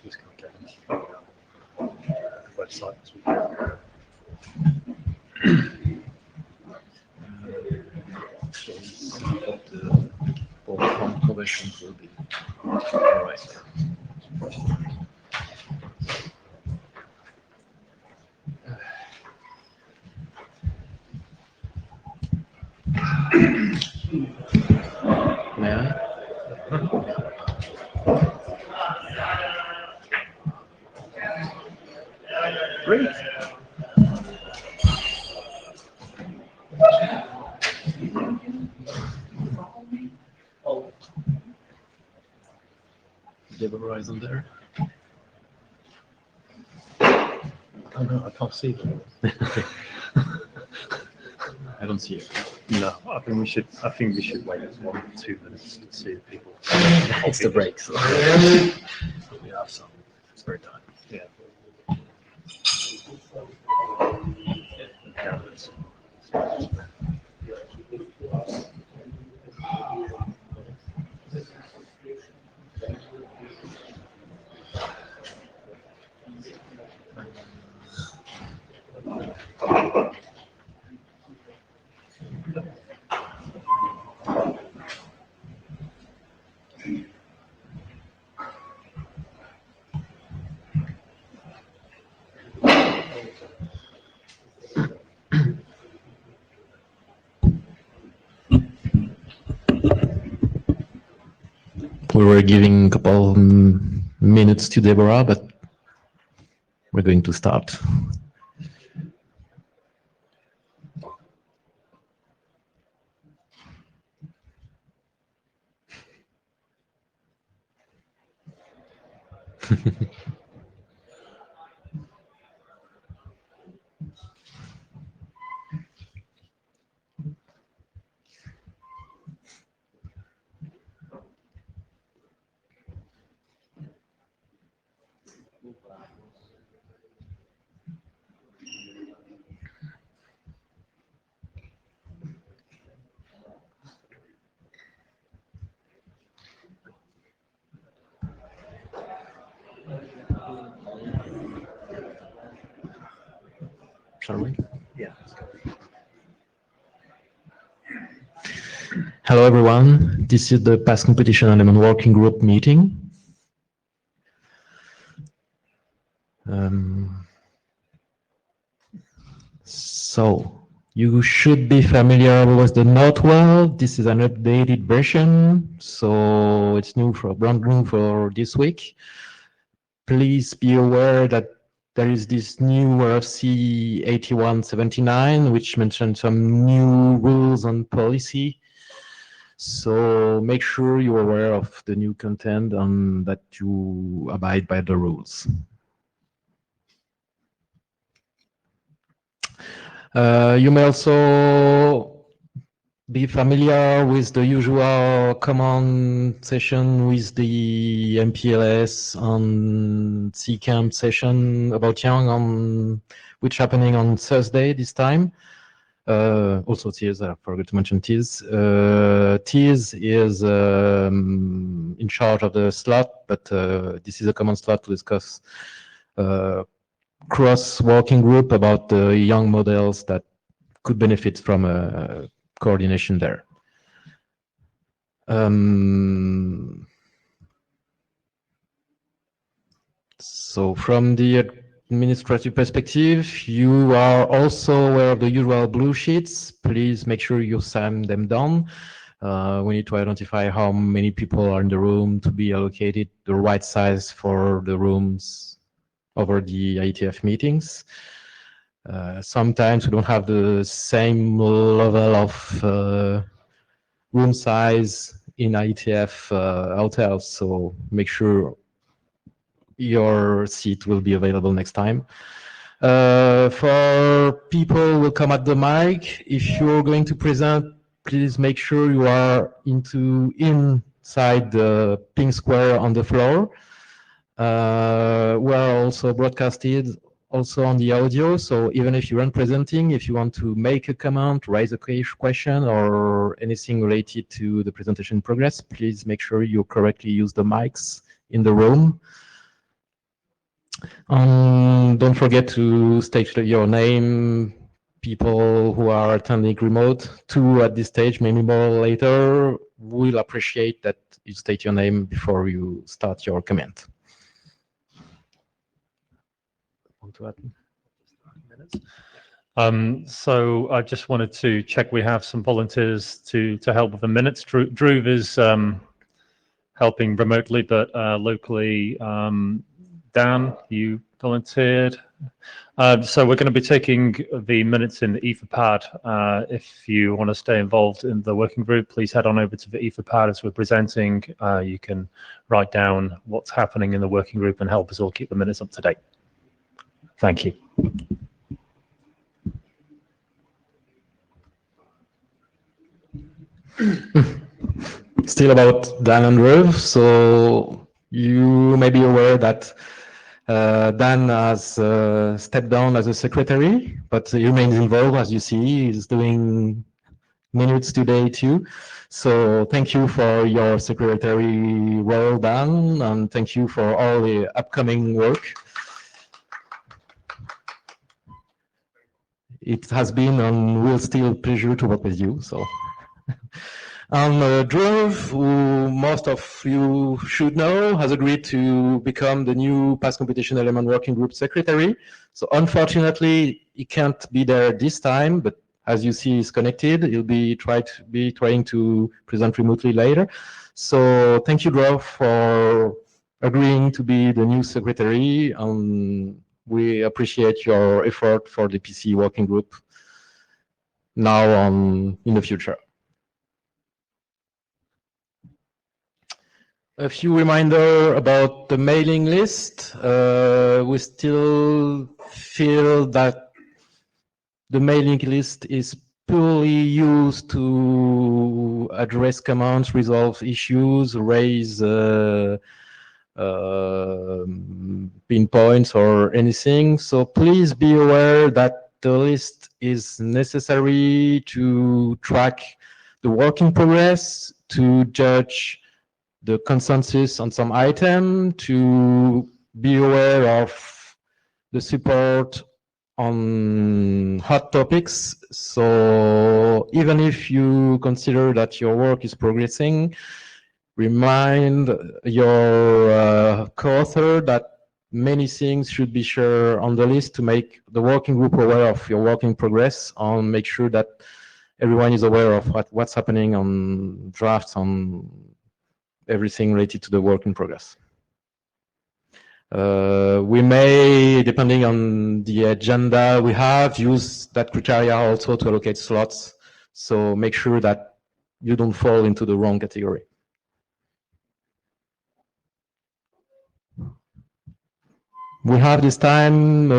this content on the website as well. What the board conversions will be. All right. May I? Great. Do you have a horizon there? Oh no, I can't see them. I don't see it. No, I think we should wait 1 or 2 minutes to see if people. It's the break, so we have some spare time. Yeah. We were giving a couple of minutes to Deborah, but we're going to start. Shall we? Yeah. Hello, everyone. This is the past competition element working group meeting. So you should be familiar with the Notewell. This is an updated version, so it's brand new for this week. Please be aware that there is this new RFC 8179, which mentions some new rules and policy. So make sure you're aware of the new content and that you abide by the rules. You may also be familiar with the usual common session with the MPLS and CCamp session about Young, which happening on Thursday this time. Also Tears, I forgot to mention Tears. Tears is in charge of the slot, but this is a common slot to discuss cross-working group about the young models that could benefit from coordination there. So from the administrative perspective, you are also aware of the usual blue sheets. Please make sure you sign them down. We need to identify how many people are in the room to be allocated the right size for the rooms over the IETF meetings. Sometimes we don't have the same level of room size in IETF hotels, so make sure your seat will be available next time. For people who will come at the mic, if you're going to present, please make sure you are inside the pink square on the floor. We're also broadcasted also on the audio, so even if you aren't presenting, if you want to make a comment, raise a question, or anything related to the presentation progress, please make sure you correctly use the mics in the room. Don't forget to state your name. People who are attending remote, 2 at this stage, maybe more later, will appreciate that you state your name before you start your comment. Want to add? So I just wanted to check we have some volunteers to help with the minutes. Dhruv is helping remotely, but locally, Dan, you volunteered. So we're going to be taking the minutes in the Etherpad. If you want to stay involved in the working group, please head on over to the Etherpad as we're presenting. You can write down what's happening in the working group and help us all keep the minutes up to date. Thank you. Still about Dan and Rev. So you may be aware that Dan has stepped down as a secretary, but he remains involved, as you see. He's doing minutes today too. So thank you for your secretary role, Dan, and thank you for all the upcoming work. It has been and will still a pleasure to work with you. So. And Dhruv, who most of you should know, has agreed to become the new Past Computation Element Working Group Secretary. So unfortunately, he can't be there this time, but as you see, he's connected. He'll be trying to present remotely later. So thank you, Dhruv, for agreeing to be the new secretary. We appreciate your effort for the PC Working Group now and in the future. A few reminder about the mailing list. We still feel that the mailing list is purely used to address commands, resolve issues, raise pinpoints or anything. So please be aware that the list is necessary to track the work in progress, to judge the consensus on some item, to be aware of the support on hot topics. So even if you consider that your work is progressing, remind your co-author that many things should be shared on the list to make the working group aware of your work in progress, and make sure that everyone is aware of what's happening on drafts, on everything related to the work in progress. We may, depending on the agenda we have, use that criteria also to allocate slots. So make sure that you don't fall into the wrong category. We have this time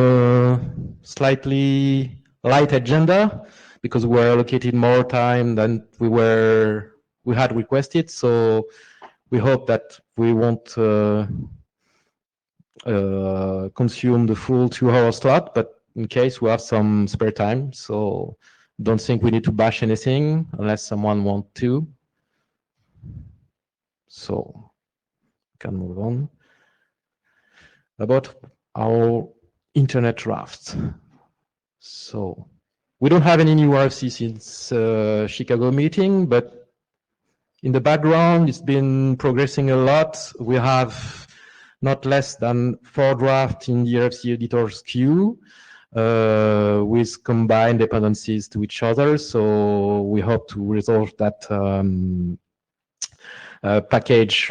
slightly light agenda because we're allocated more time than we had requested. So we hope that we won't consume the full 2-hour slot, but in case we have some spare time, so don't think we need to bash anything unless someone wants to. So we can move on. About our internet drafts. So we don't have any new RFC since Chicago meeting, but in the background, it's been progressing a lot. We have not less than 4 drafts in the RFC editor's queue with combined dependencies to each other. So we hope to resolve that package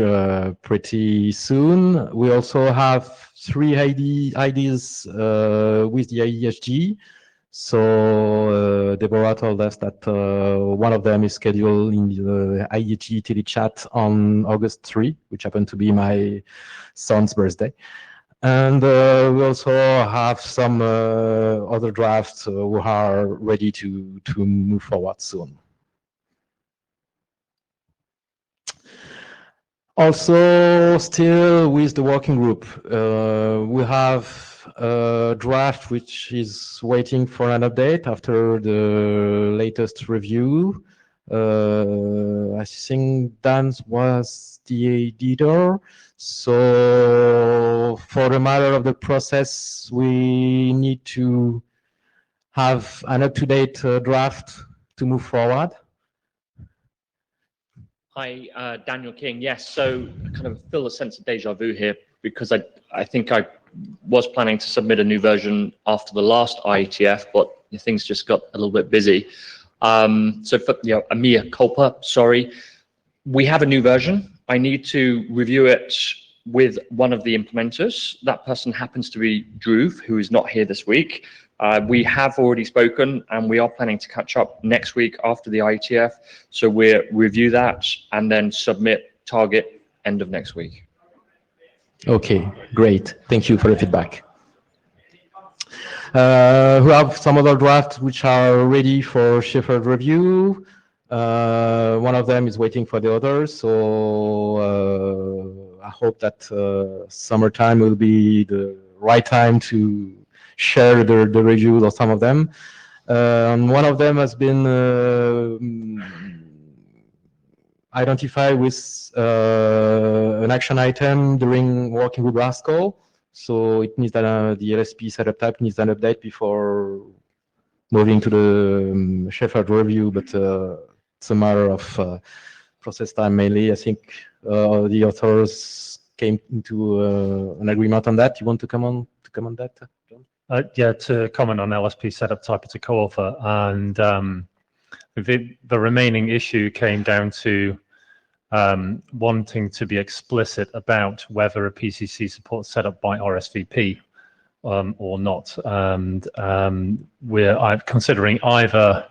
pretty soon. We also have 3 IDs with the IESG. So Deborah told us that one of them is scheduled in the IETF telechat on August 3, which happened to be my son's birthday. And we also have some other drafts who are ready to move forward soon. Also, still with the working group, we have a draft which is waiting for an update after the latest review. I think Dan was the editor, So for the matter of the process, we need to have an up-to-date draft to move forward. Hi, Daniel King. Yes, so I kind of feel a sense of deja vu here because I think I was planning to submit a new version after the last IETF, but things just got a little bit busy. So for, a mea culpa, sorry. We have a new version. I need to review it with one of the implementers. That person happens to be Dhruv, who is not here this week. We have already spoken and we are planning to catch up next week after the IETF. So we'll review that and then submit target end of next week. Okay, great. Thank you for the feedback. We have some other drafts which are ready for Shepherd review. One of them is waiting for the others, so I hope that summertime will be the right time to share the reviews of some of them. One of them has been identified with an action item during working with Rascal. So it needs that the LSP setup type needs an update before moving to the Shepherd review, but it's a matter of process time mainly. I think the authors came into an agreement on that. You want to come on that, John? Yeah, to comment on LSP setup type as a co-author, and the remaining issue came down to wanting to be explicit about whether a PCC supports setup by RSVP or not. And we're considering either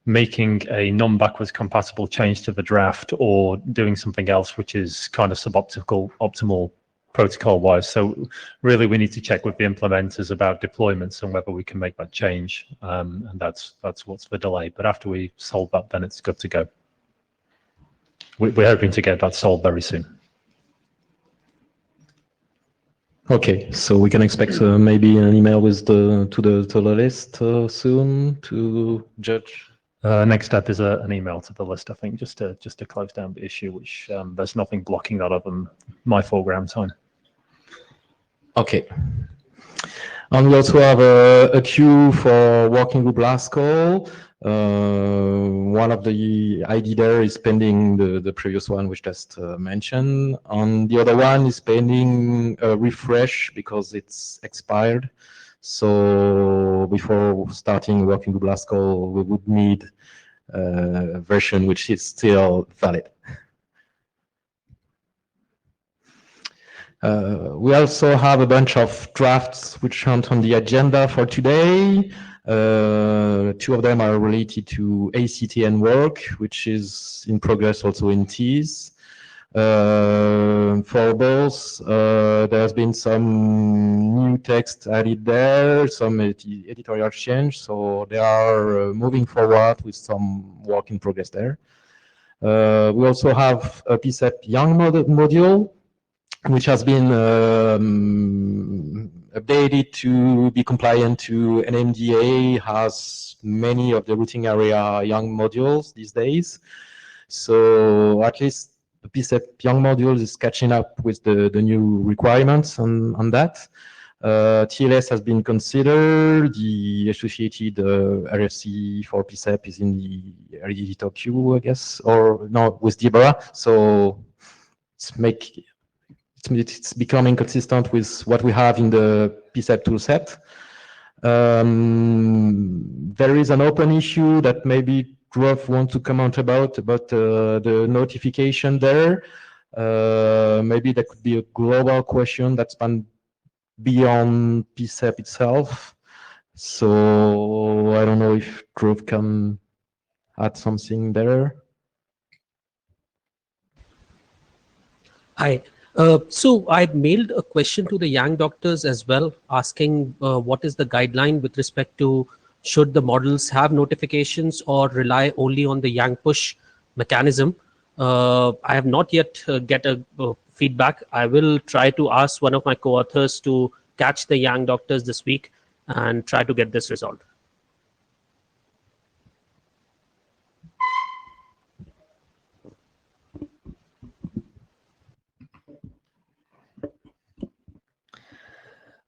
making a non-backwards compatible change to the draft or doing something else which is kind of optimal protocol-wise. So really we need to check with the implementers about deployments and whether we can make that change. And that's what's the delay. But after we solve that, then it's good to go. We're hoping to get that solved very soon. Okay, so we can expect maybe an email with to the list soon to judge. Next step is an email to the list, I think, just to close down the issue, which there's nothing blocking that other than my foreground time. Okay. And we also have a queue for working with Rascal. One of the ID there is pending the previous one, which just mentioned. And the other one is pending a refresh because it's expired. So before starting working with Rascal, we would need a version which is still valid. We also have a bunch of drafts which aren't on the agenda for today. Two of them are related to ACTN work, which is in progress also in TEAS. For both, there has been some new text added there, some editorial change, so they are moving forward with some work in progress there. We also have a PCEP Young module, which has been updated to be compliant to NMDA, has many of the routing area Young modules these days. So at least the PCEP Young modules is catching up with the new requirements on that. TLS has been considered. The associated RFC for PCEP is in the editor queue, I guess, or no, with Deborah. So it's becoming consistent with what we have in the PCEP toolset. There is an open issue that maybe Dhruv wants to comment about the notification there. Maybe that could be a global question that's beyond PCEP itself. So I don't know if Dhruv can add something there. Hi. So I mailed a question to the Yang doctors as well, asking what is the guideline with respect to should the models have notifications or rely only on the Yang push mechanism. I have not yet get a feedback. I will try to ask one of my co-authors to catch the Yang doctors this week and try to get this resolved.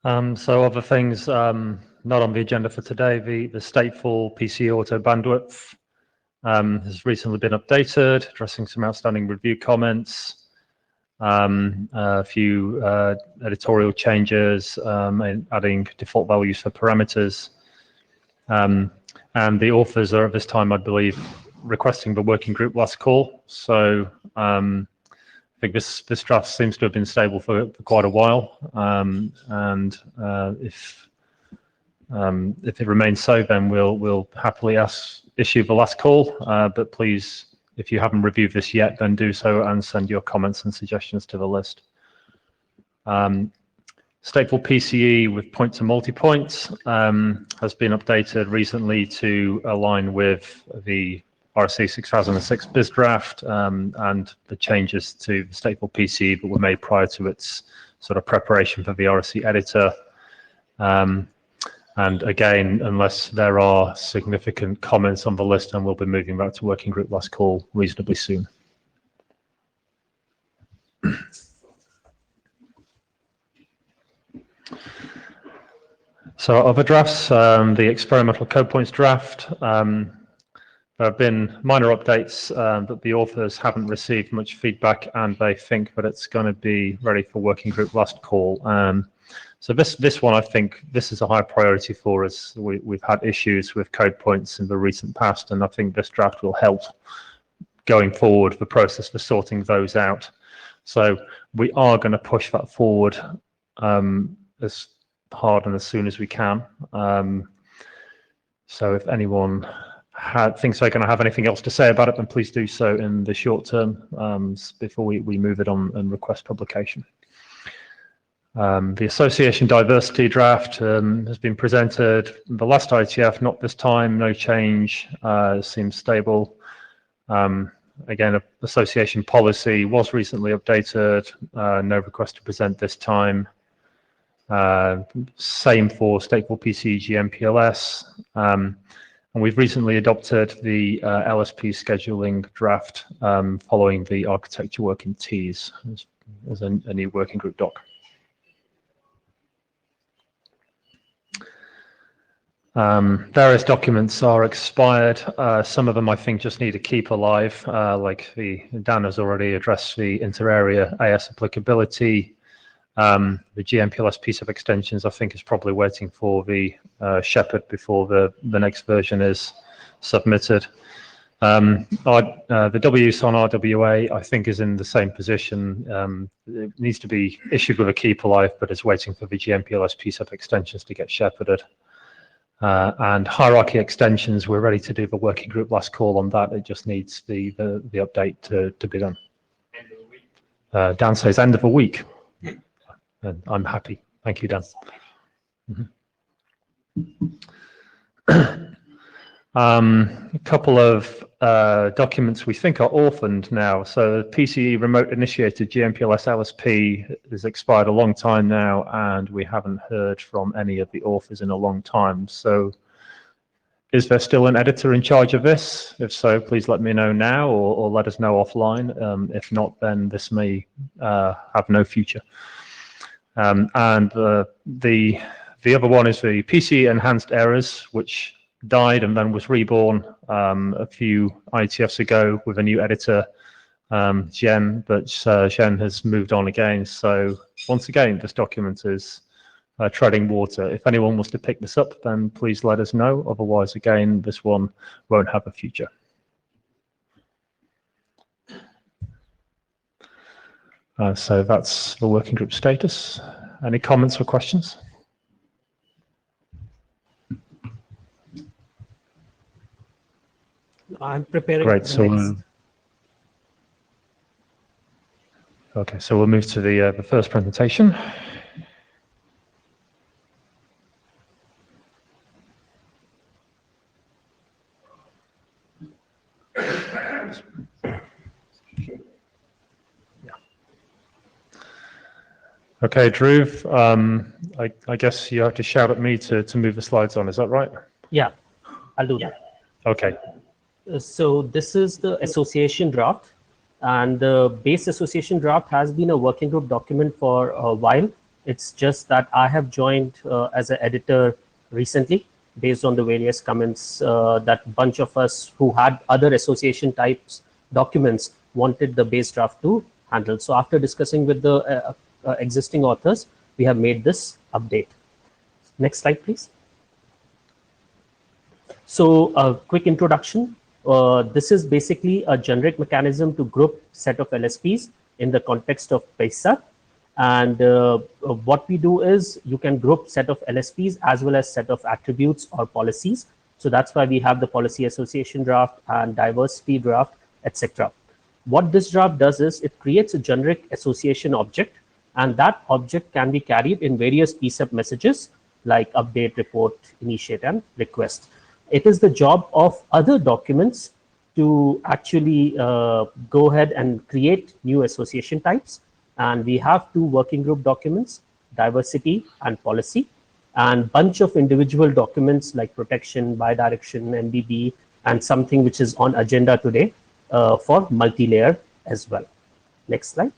So other things not on the agenda for today, the stateful PC auto bandwidth has recently been updated, addressing some outstanding review comments, a few editorial changes, and adding default values for parameters. And the authors are at this time, I believe, requesting the working group last call. So I think this draft seems to have been stable for quite a while, and if it remains so, then we'll happily issue the last call. But please, if you haven't reviewed this yet, then do so and send your comments and suggestions to the list. Stateful PCE with point to multi-point has been updated recently to align with the RC 6006 BIS draft and the changes to the stateful PCE that were made prior to its sort of preparation for the RC editor. And again, unless there are significant comments on the list, and we'll be moving back to working group last call reasonably soon. So other drafts, the experimental code points draft, there have been minor updates, but the authors haven't received much feedback, and they think that it's going to be ready for working group last call. So this one, I think this is a high priority for us. We've had issues with code points in the recent past, and I think this draft will help going forward the process for sorting those out. So we are going to push that forward as hard and as soon as we can. So if anyone thinks they're going to have anything else to say about it, then please do so in the short term before we move it on and request publication. The association diversity draft has been presented. The last IETF, not this time, no change, seems stable. Again, association policy was recently updated, no request to present this time. Same for stateful PCE GMPLS. And we've recently adopted the LSP scheduling draft following the architecture work in T's as a new working group doc. Various documents are expired. Some of them I think just need to keep alive, like Dan has already addressed the inter-area AS applicability. The GMPLS piece of extensions I think is probably waiting for the Shepherd before the next version is submitted. The WS on RWA I think is in the same position. It needs to be issued with a keep alive, but it's waiting for the GMPLS piece of extensions to get shepherded. And hierarchy extensions, we're ready to do the working group last call on that. It just needs the update to be done. End of the week. Dan says end of a week. And I'm happy. Thank you, Dan. A couple of documents we think are orphaned now. So the PCE remote initiated GMPLS LSP is expired a long time now, and we haven't heard from any of the authors in a long time. So is there still an editor in charge of this? If so, please let me know now or let us know offline. If not, then this may have no future. And the other one is the PC enhanced errors, which died and then was reborn a few IETFs ago with a new editor, Jen, but Jen has moved on again. So once again, this document is treading water. If anyone wants to pick this up, then please let us know. Otherwise, again, this one won't have a future. So that's the working group status. Any comments or questions? I'm preparing. Great. So okay, so we'll move to the first presentation. Okay, Drew, I guess you have to shout at me to move the slides on. Is that right? Yeah, I'll do that. Okay. So this is the association draft, and the base association draft has been a working group document for a while. It's just that I have joined as an editor recently based on the various comments that bunch of us who had other association types documents wanted the base draft to handle. So after discussing with the existing authors, we have made this update. Next slide, please. So a quick introduction. This is basically a generic mechanism to group set of LSPs in the context of PACEP. And what we do is you can group set of LSPs as well as set of attributes or policies. So that's why we have the policy association draft and diversity draft, etc. What this draft does is it creates a generic association object, and that object can be carried in various PSEP messages like update, report, initiate, and request. It is the job of other documents to actually go ahead and create new association types. And we have two working group documents, diversity and policy, and bunch of individual documents like protection, bidirection, MBB, and something which is on agenda today for multi-layer as well. Next slide.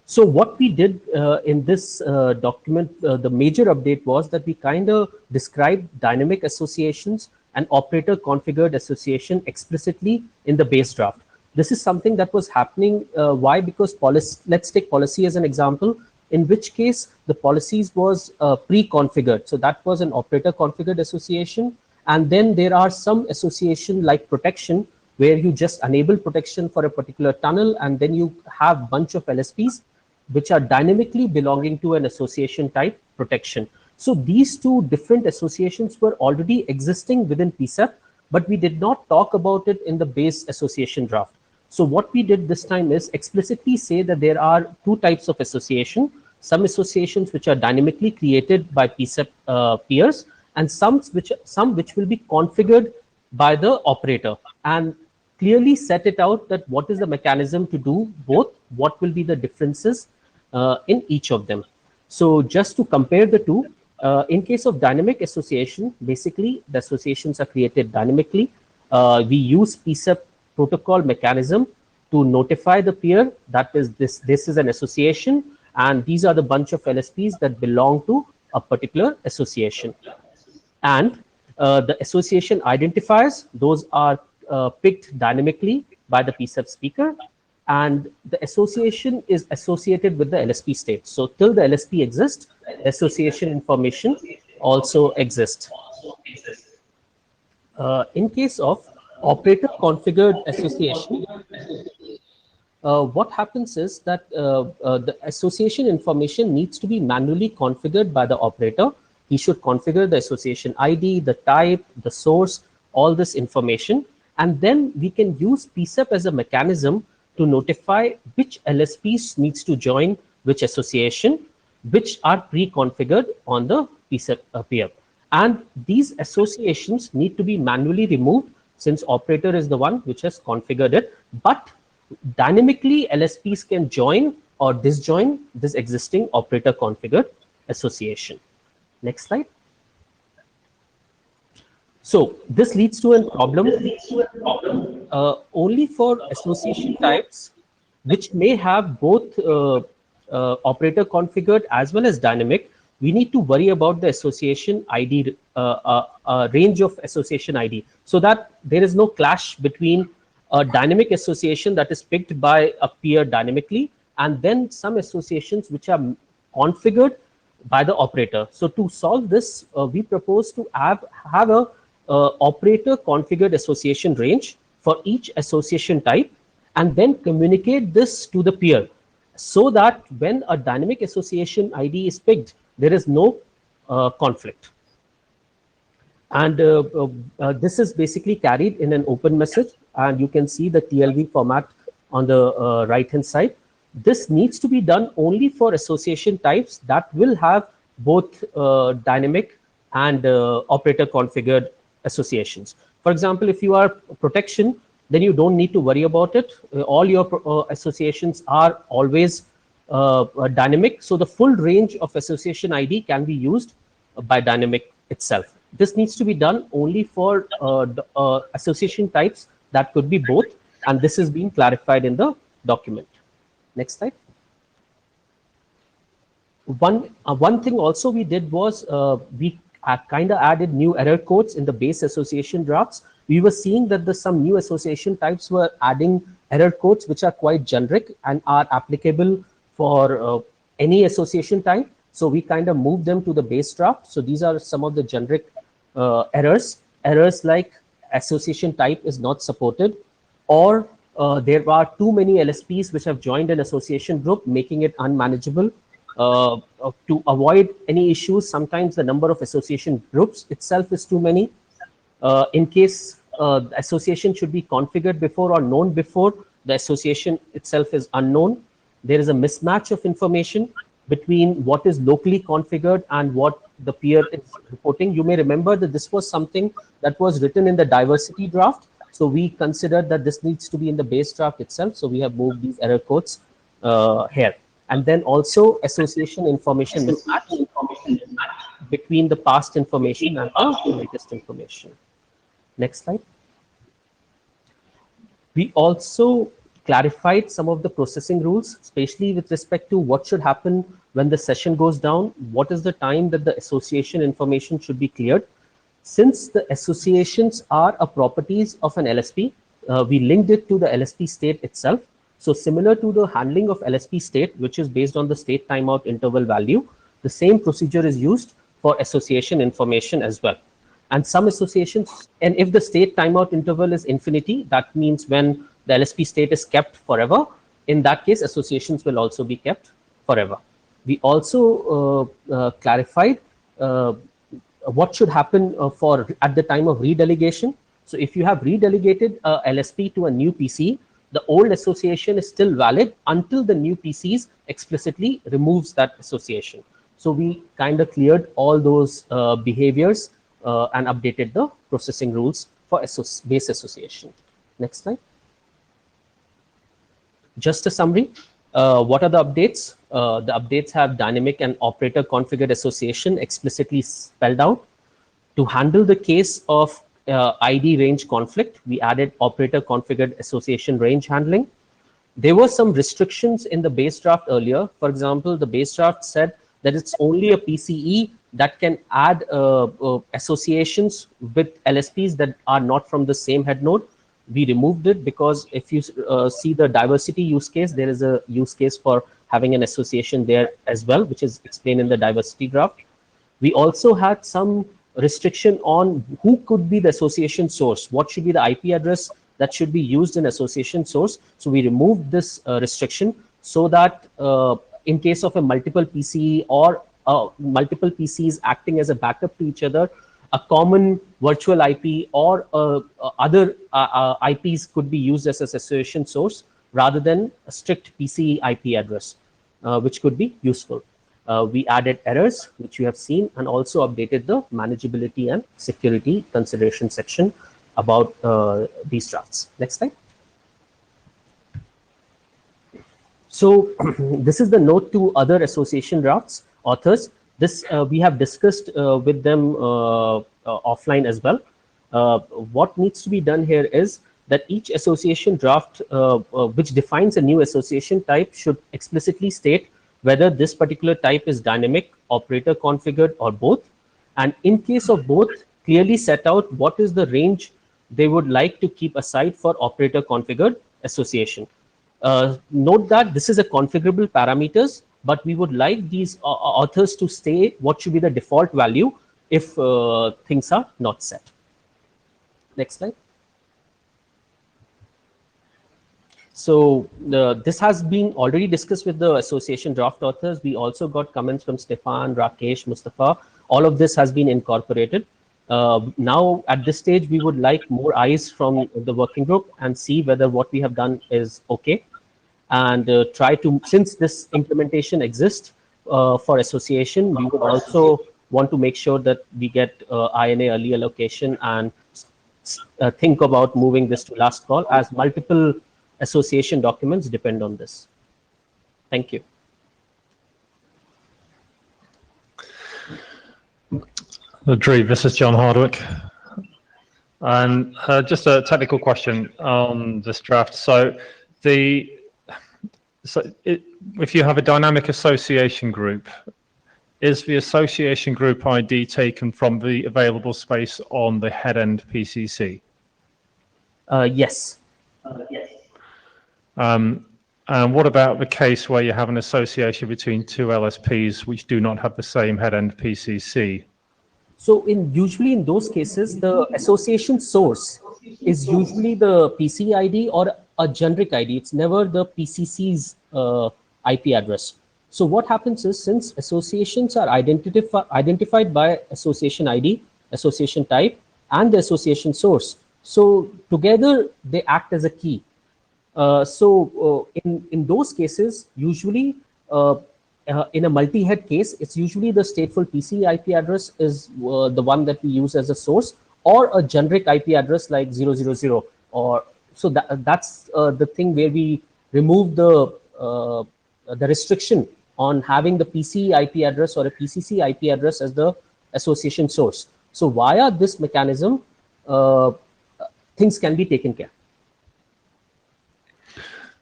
So what we did in this document, the major update was that we kind of described dynamic associations and operator configured association explicitly in the base draft. This is something that was happening. Why? Because policy, let's take policy as an example, in which case the policies was pre-configured. So that was an operator configured association. And then there are some association like protection, where you just enable protection for a particular tunnel, and then you have bunch of LSPs which are dynamically belonging to an association type protection. So these two different associations were already existing within PSEP, but we did not talk about it in the base association draft. So what we did this time is explicitly say that there are two types of association, some associations which are dynamically created by PSEP peers, and some which will be configured by the operator, and clearly set it out that what is the mechanism to do both, what will be the differences in each of them. So just to compare the two, in case of dynamic association, basically the associations are created dynamically. We use PSEP protocol mechanism to notify the peer that is this is an association, and these are the bunch of LSPs that belong to a particular association. And the association identifiers, those are picked dynamically by the PSEP speaker, and the association is associated with the LSP state. So till the LSP exists, association information also exists. In case of operator configured association, what happens is that the association information needs to be manually configured by the operator. He should configure the association ID, the type, the source, all this information. And then we can use PSEP as a mechanism to notify which LSPs needs to join which association, which are pre-configured on the PSEP peer. And these associations need to be manually removed since operator is the one which has configured it. But dynamically, LSPs can join or disjoin this existing operator configured association. Next slide. So this leads to a problem only for association types which may have both operator configured as well as dynamic. We need to worry about the association ID, range of association ID, so that there is no clash between a dynamic association that is picked by a peer dynamically and then some associations which are configured by the operator. So to solve this, we propose to have a operator configured association range for each association type, and then communicate this to the peer so that when a dynamic association ID is picked, there is no conflict. And this is basically carried in an open message, and you can see the TLV format on the right hand side. This needs to be done only for association types that will have both dynamic and operator configured associations. For example, if you are protection, then you don't need to worry about it. All your associations are always dynamic. So the full range of association ID can be used by dynamic itself. This needs to be done only for association types that could be both, and this is being clarified in the document. Next slide. One thing also we did was we kind of added new error codes in the base association drafts. We were seeing that some new association types were adding error codes which are quite generic and are applicable for any association type. So we kind of moved them to the base draft. So these are some of the generic errors. Errors like association type is not supported, or there are too many LSPs which have joined an association group, making it unmanageable. To avoid any issues, sometimes the number of association groups itself is too many. In case the association should be configured before or known before, the association itself is unknown. There is a mismatch of information between what is locally configured and what the peer is reporting. You may remember that this was something that was written in the diversity draft. So we considered that this needs to be in the base draft itself. So we have moved these error codes here. And then also association information mismatch between the past information and the latest information. Next slide. We also clarified some of the processing rules, especially with respect to what should happen when the session goes down, what is the time that the association information should be cleared. Since the associations are a properties of an LSP, we linked it to the LSP state itself. So similar to the handling of LSP state, which is based on the state timeout interval value, the same procedure is used for association information as well. And some associations, and if the state timeout interval is infinity, that means when the LSP state is kept forever, in that case, associations will also be kept forever. We also clarified what should happen at the time of redelegation. So if you have redelegated a LSP to a new PC, the old association is still valid until the new PCs explicitly removes that association. So we kind of cleared all those behaviors and updated the processing rules for base association. Next slide. Just a summary. What are the updates? The updates have dynamic and operator configured association explicitly spelled out. To handle the case of ID range conflict, we added operator configured association range handling. There were some restrictions in the base draft earlier. For example, the base draft said that it's only a PCE that can add associations with LSPs that are not from the same head node. We removed it because if you see the diversity use case, there is a use case for having an association there as well, which is explained in the diversity draft. We also had some restriction on who could be the association source, what should be the IP address that should be used in association source. So we removed this restriction so that in case of a multiple PCE or multiple PCs acting as a backup to each other, a common virtual IP or other IPs could be used as an association source rather than a strict PCE IP address, which could be useful. We added errors, which you have seen, and also updated the manageability and security consideration section about these drafts. Next slide. So this is the note to other association drafts authors. This we have discussed with them offline as well. What needs to be done here is that each association draft which defines a new association type should explicitly state whether this particular type is dynamic, operator configured, or both. And in case of both, clearly set out what is the range they would like to keep aside for operator configured association. Note that this is a configurable parameters, but we would like these authors to say what should be the default value if things are not set. Next slide. So this has been already discussed with the association draft authors. We also got comments from Stefan, Rakesh, Mustafa. All of this has been incorporated. Now at this stage, we would like more eyes from the working group and see whether what we have done is okay. And try to, since this implementation exists for association, we would also want to make sure that we get INA early allocation and think about moving this to last call, as multiple association documents depend on this. Thank you. Drew, this is John Hardwick. And just a technical question on this draft. So if you have a dynamic association group, is the association group ID taken from the available space on the head-end PCC? Yes. And what about the case where you have an association between two LSPs which do not have the same head-end PCC? So usually in those cases, the association source is usually the PC ID or a generic ID. It's never the PCC's IP address. So what happens is, since associations are identified by association ID, association type, and the association source, so together they act as a key. In those cases, usually in a multi-head case, it's usually the stateful PC IP address is the one that we use as a source, or a generic IP address like 000. Or so that's the thing where we remove the restriction on having the PC IP address or a PCC IP address as the association source. So via this mechanism, things can be taken care.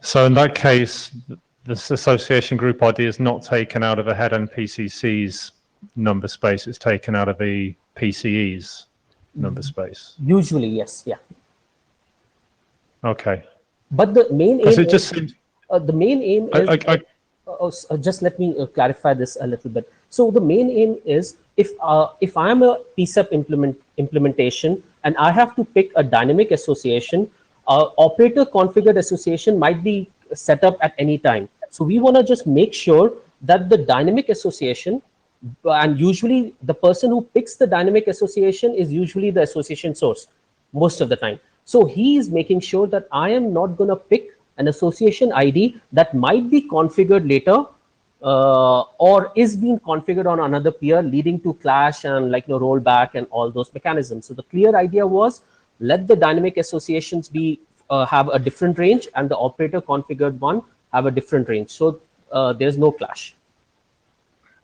So in that case, this association group ID is not taken out of a head-end PCC's number space, it's taken out of the PCE's number space. Usually, yes, yeah. Okay. But the main aim It just seems, the main aim is just let me clarify this a little bit. So the main aim is, if I am a PCEP implementation and I have to pick a dynamic association, operator configured association might be set up at any time. So we want to just make sure that the dynamic association, and usually the person who picks the dynamic association is usually the association source most of the time. So he is making sure that I am not going to pick an association ID that might be configured later or is being configured on another peer, leading to clash and rollback and all those mechanisms. So the clear idea was, let the dynamic associations be have a different range, and the operator configured one have a different range. So there's no clash.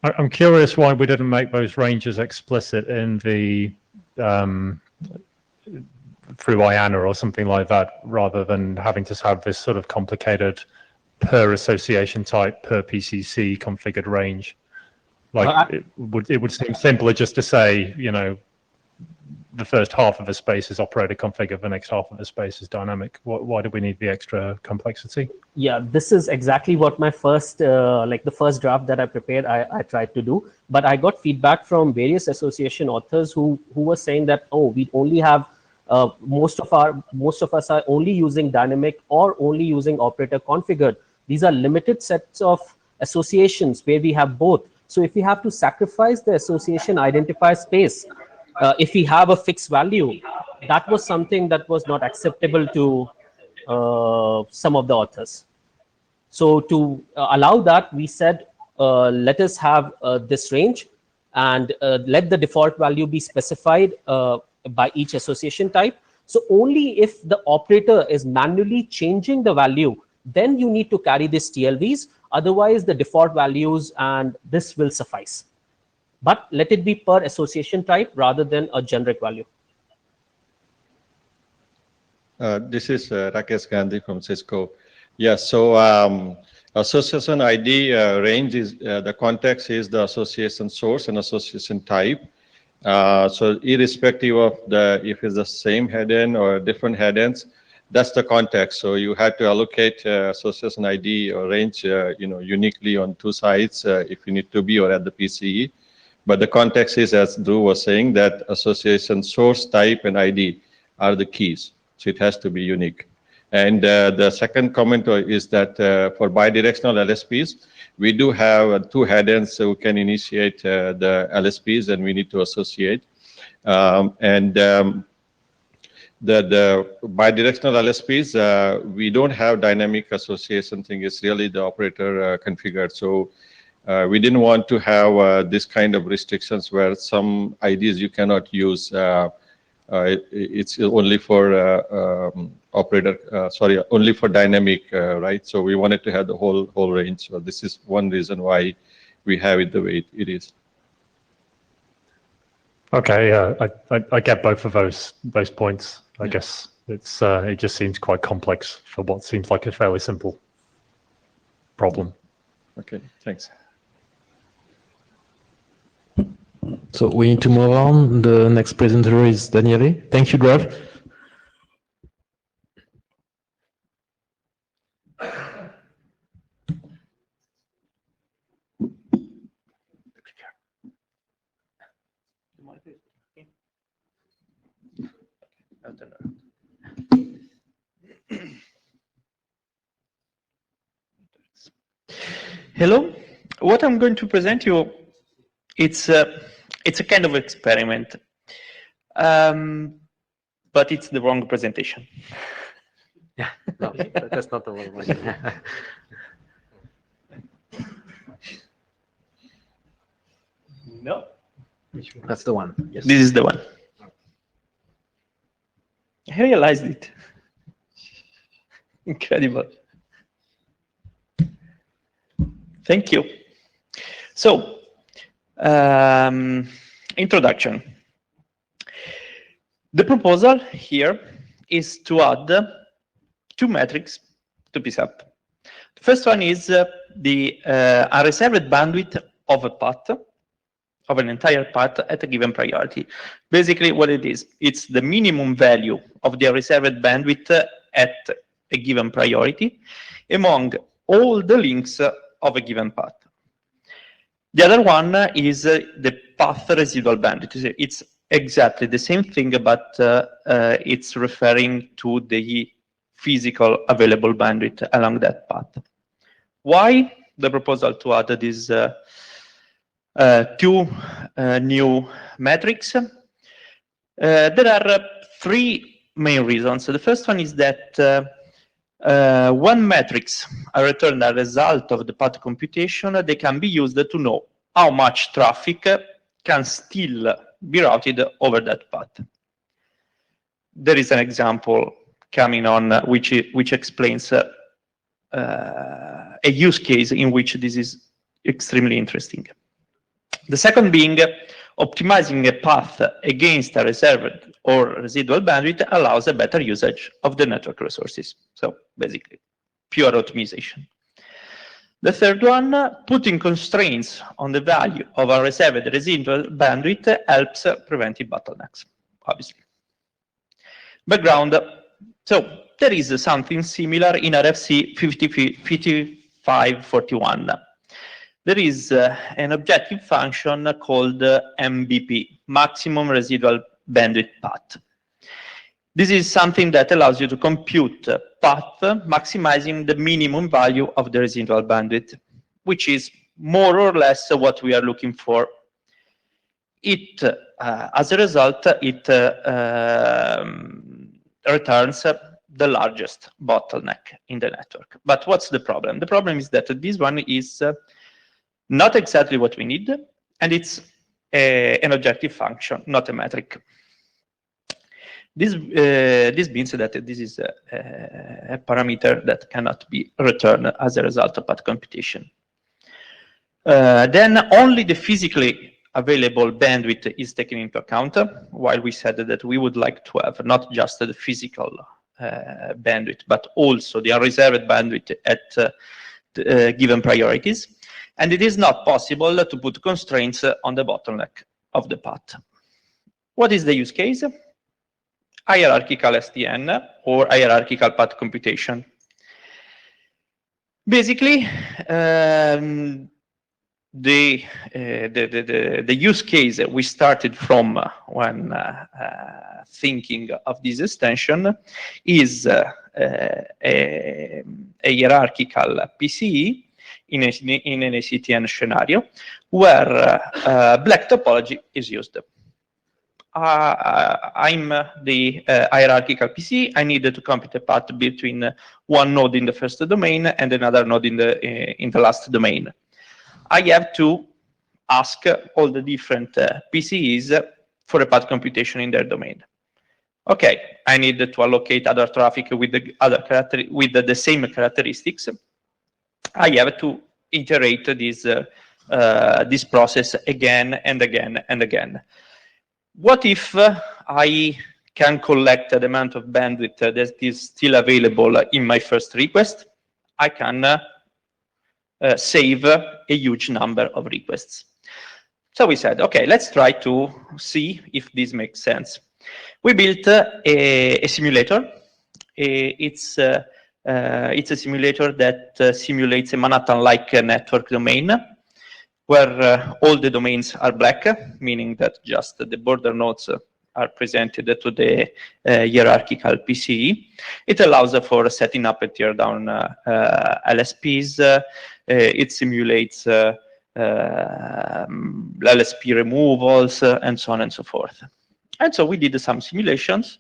I'm curious why we didn't make those ranges explicit in the through IANA or something like that, rather than having to have this sort of complicated per association type, per PCC configured range. Like it would seem simpler just to say, the first half of a space is operator configured, the next half of the space is dynamic. Why do we need the extra complexity? Yeah, this is exactly what my first, the first draft that I prepared, I tried to do. But I got feedback from various association authors who were saying that, oh, we only have, most of us are only using dynamic or only using operator configured. These are limited sets of associations where we have both. So if we have to sacrifice the association identifier space, if we have a fixed value, that was something that was not acceptable to some of the authors. So to allow that, we said, let us have this range, and let the default value be specified by each association type. So only if the operator is manually changing the value, then you need to carry these TLVs. Otherwise, the default values and this will suffice. But let it be per association type rather than a generic value. This is Rakesh Gandhi from Cisco. Yeah, so association ID range is, the context is the association source and association type. So irrespective of if it's the same head-end or different head-ends, that's the context. So you had to allocate association ID or range, uniquely on two sides if you need to be, or at the PCE. But the context is, as Drew was saying, that association source, type, and ID are the keys. So it has to be unique. And the second comment is that for bidirectional LSPs, we do have two head-ends who can initiate the LSPs, and we need to associate. The bidirectional LSPs, we don't have dynamic association thing. It's really the operator configured. So we didn't want to have this kind of restrictions where some IDs you cannot use. It's only for only for dynamic, right? So we wanted to have the whole range. So this is one reason why we have it the way it is. Okay, I get both of those points. I guess it's it just seems quite complex for what seems like a fairly simple problem. Okay, thanks. So we need to move on. The next presenter is Daniele. Thank you, Graf. Hello. What I'm going to present you, it's a kind of experiment, but it's the wrong presentation. Yeah, no, that's not the one. No. That's the one. Yes. This is the one. I realized it. Incredible. Thank you. So, introduction. The proposal here is to add two metrics to PSAP. The first one is the unreserved bandwidth of a path, of an entire path at a given priority. Basically what it is, it's the minimum value of the unreserved bandwidth at a given priority among all the links of a given path. The other one is the path residual bandwidth. It's exactly the same thing, but it's referring to the physical available bandwidth along that path. Why the proposal to add these two new metrics? There are three main reasons. The first one is that when metrics are returned as a result of the path computation, they can be used to know how much traffic can still be routed over that path. There is an example coming on which explains a use case in which this is extremely interesting. The second being optimizing a path against a reserved or residual bandwidth allows a better usage of the network resources. So basically, pure optimization. The third one, putting constraints on the value of a reserved residual bandwidth helps preventing bottlenecks, obviously. Background. So there is something similar in RFC 5541. There is an objective function called MBP, maximum residual bandwidth path. This is something that allows you to compute path maximizing the minimum value of the residual bandwidth, which is more or less what we are looking for. It, as a result, it returns the largest bottleneck in the network. But what's the problem? The problem is that this one is not exactly what we need, and it's an objective function, not a metric. This means that this is a parameter that cannot be returned as a result of path computation. Then only the physically available bandwidth is taken into account, while we said that we would like to have not just the physical bandwidth, but also the unreserved bandwidth at given priorities. And it is not possible to put constraints on the bottleneck of the path. What is the use case? Hierarchical SDN or hierarchical path computation. Basically, the use case we started from when thinking of this extension is a hierarchical PCE in an ACTN scenario where black topology is used. I'm the hierarchical PC. I need to compute a path between one node in the first domain and another node in the last domain. I have to ask all the different PCEs for a path computation in their domain. Okay, I need to allocate other traffic with the same characteristics. I have to iterate this process again and again and again. What if I can collect the amount of bandwidth that is still available in my first request? I can save a huge number of requests. So we said, okay, let's try to see if this makes sense. We built a simulator. It's a simulator that simulates a Manhattan-like network domain, where all the domains are black, meaning that just the border nodes are presented to the hierarchical PCE. It allows for setting up and tear down LSPs. It simulates LSP removals, and so on and so forth. And so we did some simulations,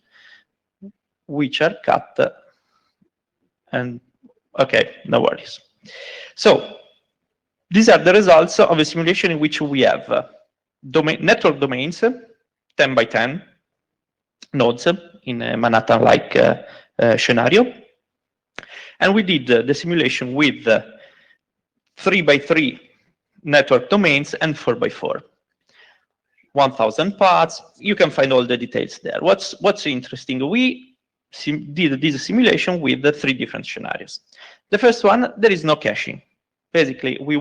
which are cut. And okay, no worries. So these are the results of a simulation in which we have network domains, 10 by 10 nodes in a Manhattan-like scenario. And we did the simulation with 3 by 3 network domains and 4 by 4. 1,000 paths. You can find all the details there. What's interesting? We did this simulation with the 3 different scenarios. The first one, there is no caching. Basically, we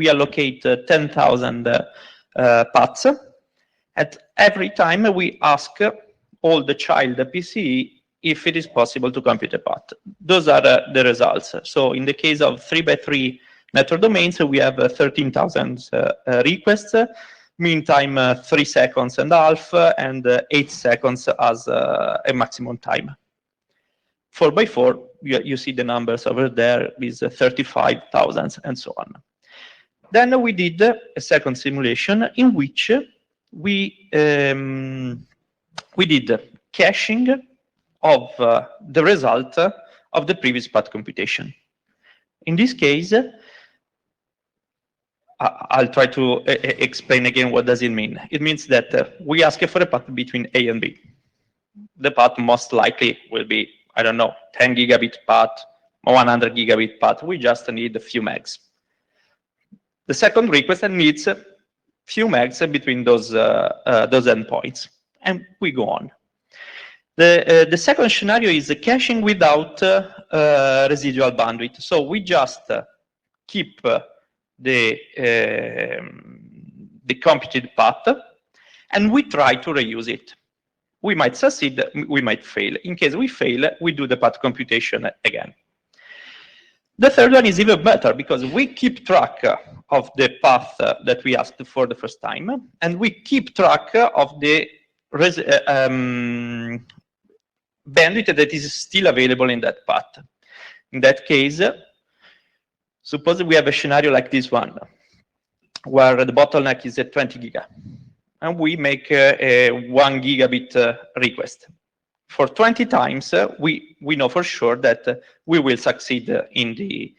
allocate 10,000 paths. At every time, we ask all the child PCE if it is possible to compute a path. Those are the results. So in the case of 3 by 3 network domains, we have 13,000 requests. Meantime, 3 seconds and a half, and 8 seconds as a maximum time. 4 by 4, you see the numbers over there, is 35,000 and so on. Then we did a second simulation in which we did caching of the result of the previous path computation. In this case, I'll try to explain again what does it mean. It means that we ask for a path between A and B. The path most likely will be, I don't know, 10 gigabit path, 100 gigabit path. We just need a few megs. The second request needs a few megs between those endpoints, and we go on. The second scenario is caching without residual bandwidth. So we just keep the computed path, and we try to reuse it. We might succeed, we might fail. In case we fail, we do the path computation again. The third one is even better because we keep track of the path that we asked for the first time, and we keep track of the bandwidth that is still available in that path. In that case, suppose we have a scenario like this one, where the bottleneck is at 20 giga, and we make a 1 gigabit request. For 20 times, we know for sure that we will succeed in the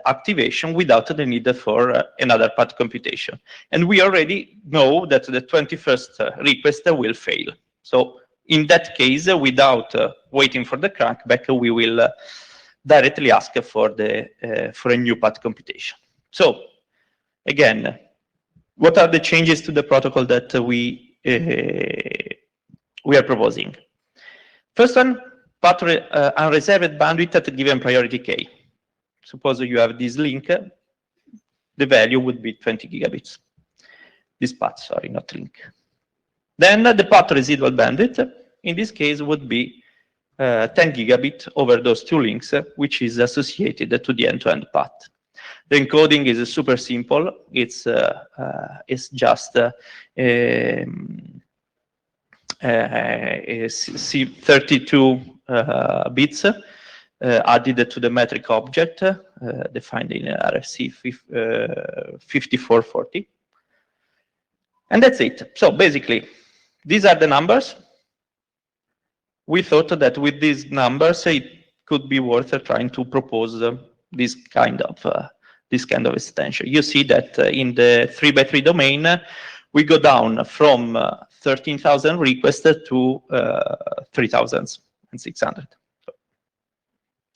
activation without the need for another path computation. And we already know that the 21st request will fail. So in that case, without waiting for the crackback, we will directly ask for a new path computation. So again, what are the changes to the protocol that we are proposing? First one, path unreserved bandwidth at a given priority k. Suppose you have this link, the value would be 20 gigabits. This path, sorry, not link. Then the path residual bandwidth, in this case, would be 10 gigabit over those 2 links, which is associated to the end-to-end path. The encoding is super simple. It's just C32 bits added to the metric object defined in RFC 5440. And that's it. So basically, these are the numbers. We thought that with these numbers, it could be worth trying to propose this kind of extension. You see that in the 3 by 3 domain, we go down from 13,000 requests to 3,600. So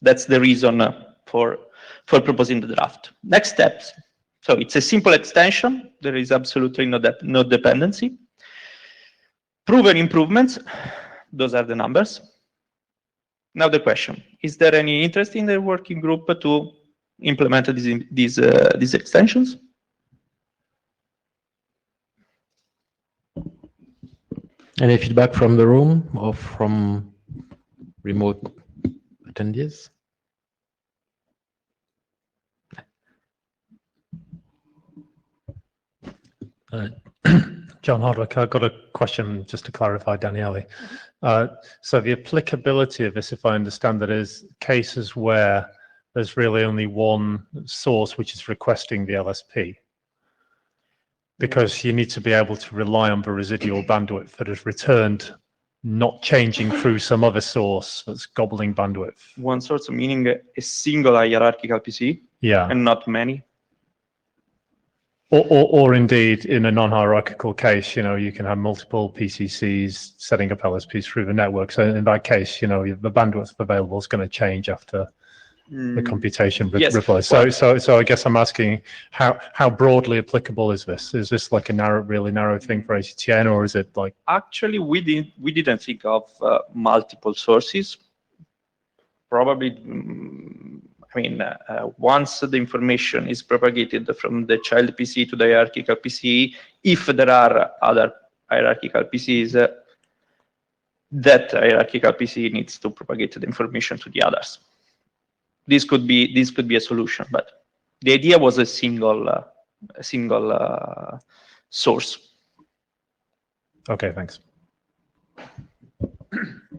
that's the reason for proposing the draft. Next steps. So it's a simple extension. There is absolutely no dependency. Proven improvements. Those are the numbers. Now the question, is there any interest in the working group to implement these extensions? Any feedback from the room or from remote attendees? John Hardwick, I've got a question just to clarify, Daniele. So the applicability of this, if I understand that, is cases where there's really only one source which is requesting the LSP. Because you need to be able to rely on the residual bandwidth that is returned, not changing through some other source that's gobbling bandwidth. One source meaning a single hierarchical PC Yeah. and not many. Or indeed, in a non-hierarchical case, you can have multiple PCCs setting up LSPs through the network. So in that case, the bandwidth available is going to change after the computation replies. So I guess I'm asking, how broadly applicable is this? Is this like a really narrow thing for ACTN, or is it like? Actually, we didn't think of multiple sources. Probably. Once the information is propagated from the child PC to the hierarchical PC, if there are other hierarchical PCs, that hierarchical PC needs to propagate the information to the others. This could be a solution, but the idea was a single source. Okay, thanks.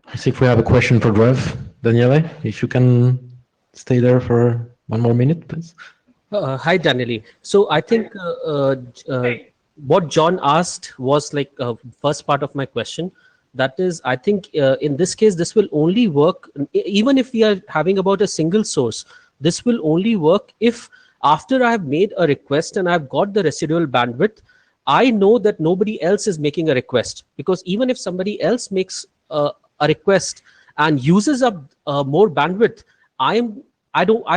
Let's see if we have a question for Drev. Daniele, if you can stay there for one more minute, please. Hi, Daniele. So I think what John asked was like first part of my question. That is, I think in this case, this will only work, even if we are having about a single source, this will only work if after I have made a request and I've got the residual bandwidth, I know that nobody else is making a request. Because even if somebody else makes a request and uses up more bandwidth, I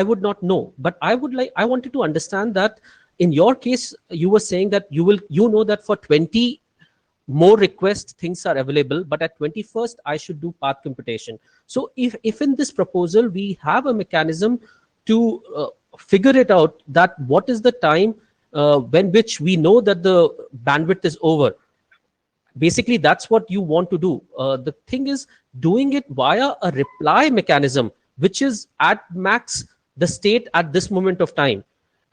would not know. But I wanted to understand that in your case, you were saying that you know that for 20 more requests things are available, but at 21st I should do path computation. So if in this proposal we have a mechanism to figure it out, that what is the time when which we know that the bandwidth is over. Basically, that's what you want to do. The thing is doing it via a reply mechanism, which is at max the state at this moment of time,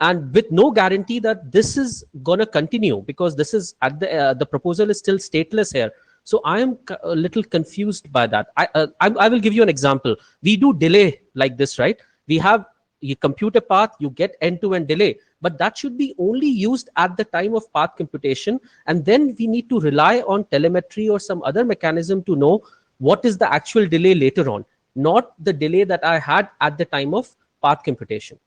and with no guarantee that this is gonna continue, because this is at the proposal is still stateless here. So I am a little confused by that. I will give you an example. We do delay like this, right? You compute a path, you get end-to-end delay, but that should be only used at the time of path computation, and then we need to rely on telemetry or some other mechanism to know what is the actual delay later on, not the delay that I had at the time of path computation.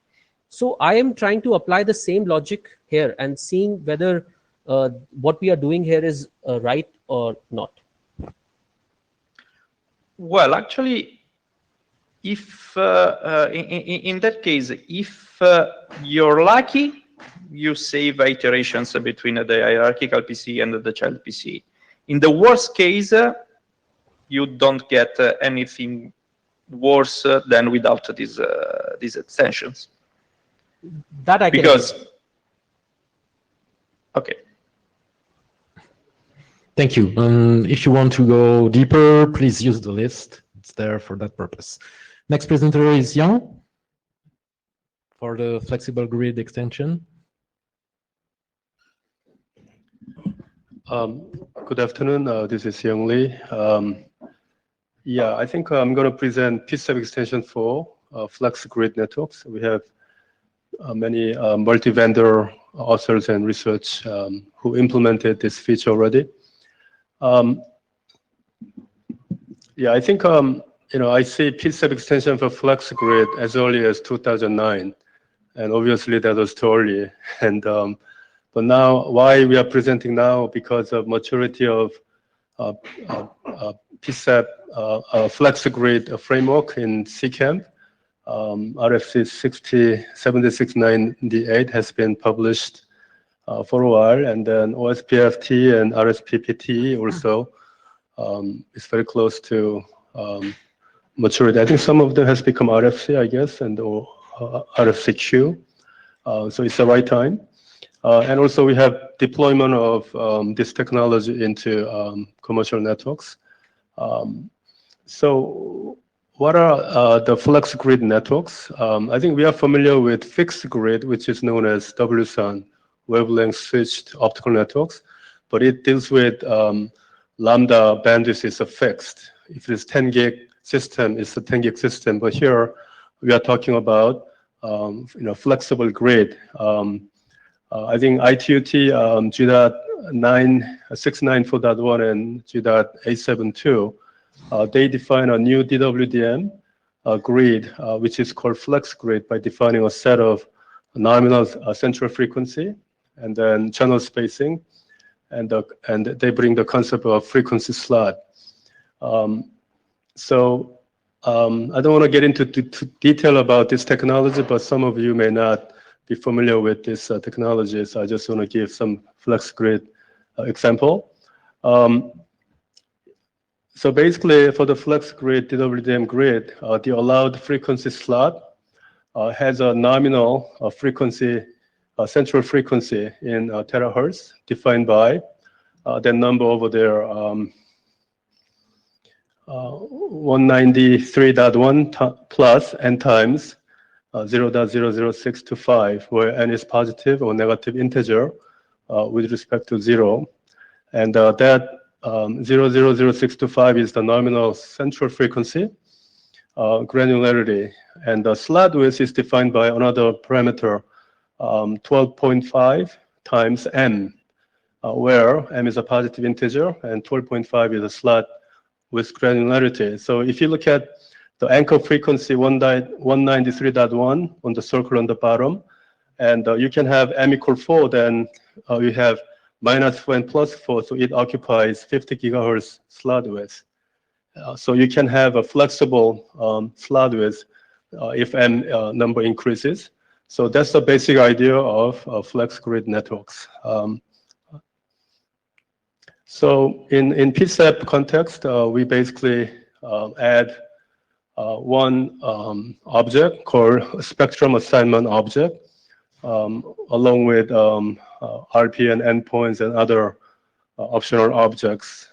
So I am trying to apply the same logic here and seeing whether what we are doing here is right or not. Well, actually, if in that case, if you're lucky, you save iterations between the hierarchical PC and the child PC. In the worst case, you don't get anything worse than without these extensions. That I can because okay. Thank you. If you want to go deeper, please use the list. It's there for that purpose. Next presenter is Jan for the flexible grid extension. Good afternoon. This is Young Lee. I think I'm going to present PSAP extension for flex grid networks. We have many multi-vendor authors and research who implemented this feature already. I think I see PSAP extension for flex grid as early as 2009, and obviously that was too early. And but now, why we are presenting now? Because of maturity of PSAP flex grid framework in CCAMP. RFC 7698 has been published for a while, and then OSPFT and RSPPT also is very close to maturity. I think some of them has become RFC, I guess, and or RFCQ. So it's the right time. And also we have deployment of this technology into commercial networks. So what are the flex grid networks? I think we are familiar with fixed grid, which is known as WSAN, wavelength switched optical networks, but it deals with lambda bandwidth is a fixed. If it's 10 gig system, it's a 10 gig system. But here we are talking about flexible grid. I think IETF G.694.1 and G.872, they define a new DWDM grid, which is called flex grid, by defining a set of nominal central frequency and then channel spacing, and they bring the concept of frequency slot. So I don't want to get into detail about this technology, but some of you may not be familiar with this technology, so I just want to give some flex grid example. So basically, for the flex grid, DWDM grid, the allowed frequency slot has a nominal frequency, central frequency in terahertz, defined by that number over there, 193.1 plus n times 0.00625, where n is positive or negative integer with respect to 0. And that 0.00625 is the nominal central frequency granularity. And the slot width is defined by another parameter, 12.5 times m, where m is a positive integer and 12.5 is a slot with granularity. So if you look at the anchor frequency 193.1 on the circle on the bottom, and you can have m equal 4, then you have -4 and +4, so it occupies 50 gigahertz slot width. So you can have a flexible slot width if m number increases. So that's the basic idea of flex grid networks. So in PSAP context, we basically add one object called spectrum assignment object, along with RPN endpoints and other optional objects.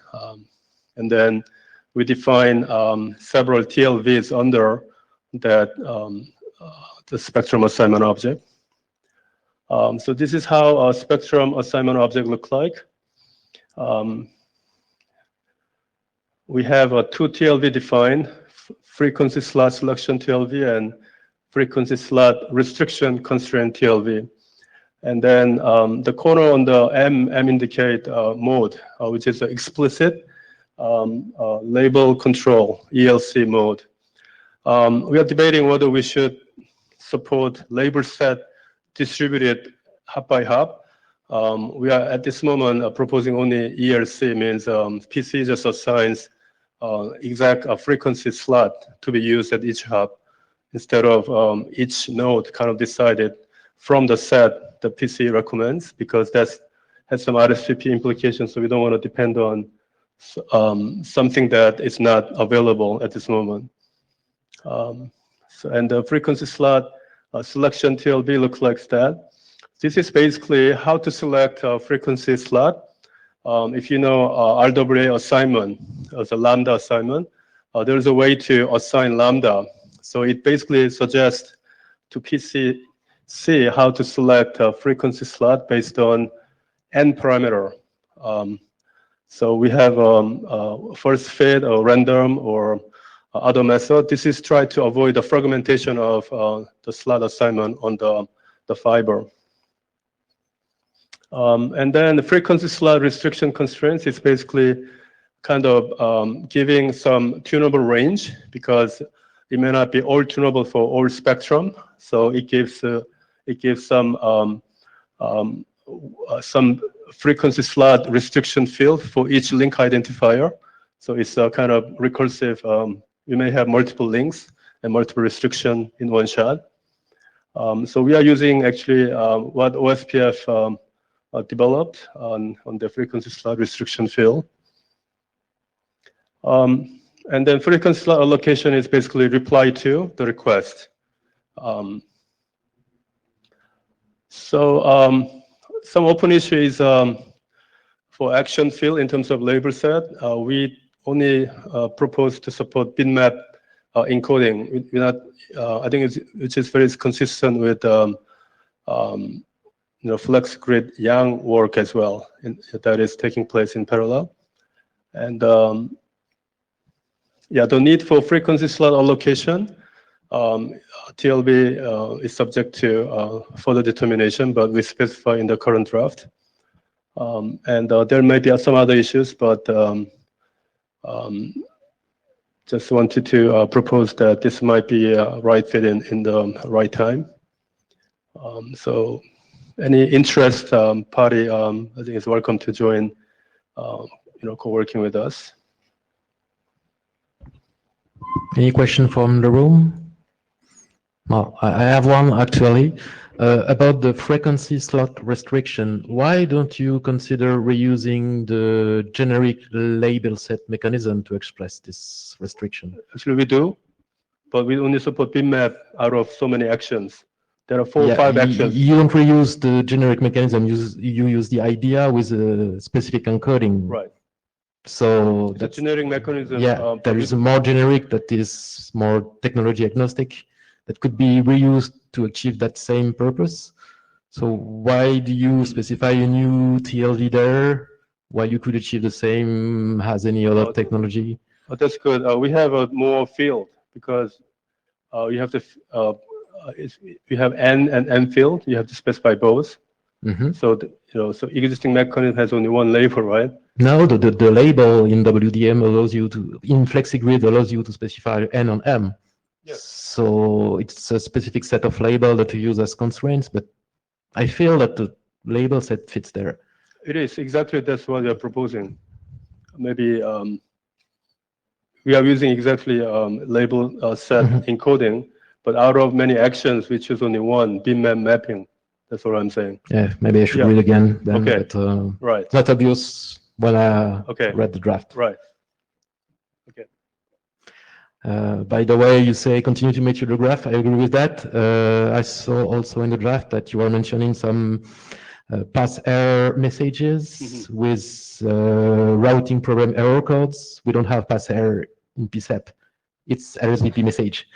And then we define several TLVs under that the spectrum assignment object. So this is how a spectrum assignment object looks like. We have two TLV defined, frequency slot selection TLV and frequency slot restriction constraint TLV. And then the corner on the M indicate mode, which is an explicit label control, ELC mode. We are debating whether we should support label set distributed hop by hop. We are at this moment proposing only ELC, means PC just assigns exact frequency slot to be used at each hop, instead of each node kind of decided from the set the PC recommends, because that has some RSVP implications, so we don't want to depend on something that is not available at this moment. And the frequency slot selection TLB looks like that. This is basically how to select a frequency slot. If you know RWA assignment as a lambda assignment, there's a way to assign lambda. So it basically suggests to PC see how to select a frequency slot based on n parameter. So we have first fit or random or other method. This is try to avoid the fragmentation of the slot assignment on the fiber. And then the frequency slot restriction constraints is basically kind of giving some tunable range, because it may not be all tunable for all spectrum. So it gives some frequency slot restriction field for each link identifier. So it's a kind of recursive. We may have multiple links and multiple restriction in one shot. So we are using actually what OSPF developed on the frequency slot restriction field. And then frequency slot allocation is basically reply to the request. So some open issue is for action field in terms of label set. We only propose to support bitmap encoding. We're not, I think it's just very consistent with flex grid Yang work as well, that is taking place in parallel. And yeah, the need for frequency slot allocation, TLB is subject to further determination, but we specify in the current draft. And there may be some other issues, but just wanted to propose that this might be a right fit in the right time. So any interest party, I think is welcome to join, co-working with us. Any question from the room? No, I have one actually. About the frequency slot restriction, why don't you consider reusing the generic label set mechanism to express this restriction? Actually, we do, but we only support bitmap out of so many actions. There are 4 or 5 actions. You don't reuse the generic mechanism. You use the idea with a specific encoding. Right. So The generic mechanism. Yeah, there is a more generic that is more technology agnostic that could be reused to achieve that same purpose. So why do you specify a new TLV there while you could achieve the same as any other technology? Oh, that's good. We have a more field because you have to. We have N and M field. You have to specify both. Mm-hmm. So so existing mechanism has only one label, right? No, the label in WDM allows you to, in FlexiGrid allows you to specify N on M. Yes. So it's a specific set of label that you use as constraints, but I feel that the label set fits there. It is exactly, that's what we are proposing. Maybe we are using exactly label set encoding, but out of many actions, we choose only one, bitmap mapping. That's what I'm saying. Yeah, maybe I should read again then. Okay. But, Right. not obvious when I read the draft. Right. Okay. By the way, you say continue to mature the graph. I agree with that. I saw also in the draft that you are mentioning some pass error messages with routing problem error codes. We don't have pass error in PSEP. It's RSVP message.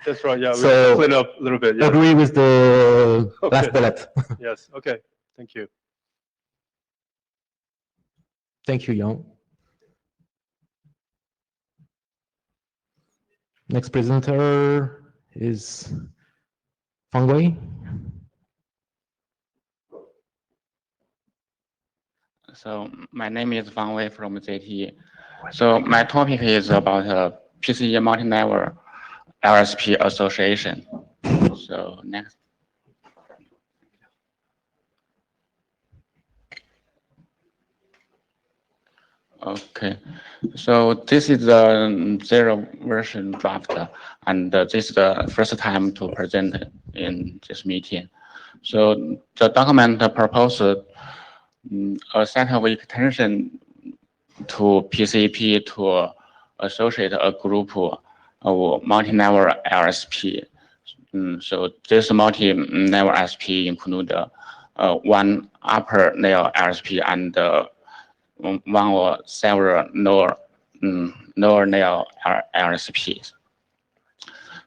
That's right. Yeah. So we'll clean up a little bit. Yeah. Agree with the last bullet. Yes. Okay. Thank you. Thank you, Yang. Next presenter is Fang Wei. So my name is Fang Wei from ZT. So my topic is about PCE multi-level LSP association. So next. Okay, so this is the 0 version draft, and this is the first time to present in this meeting. So the document proposes a set of extension to PCP to associate a group of multi-level LSP. So this multi-level LSP include one upper layer LSP and one or several lower layer LSPs.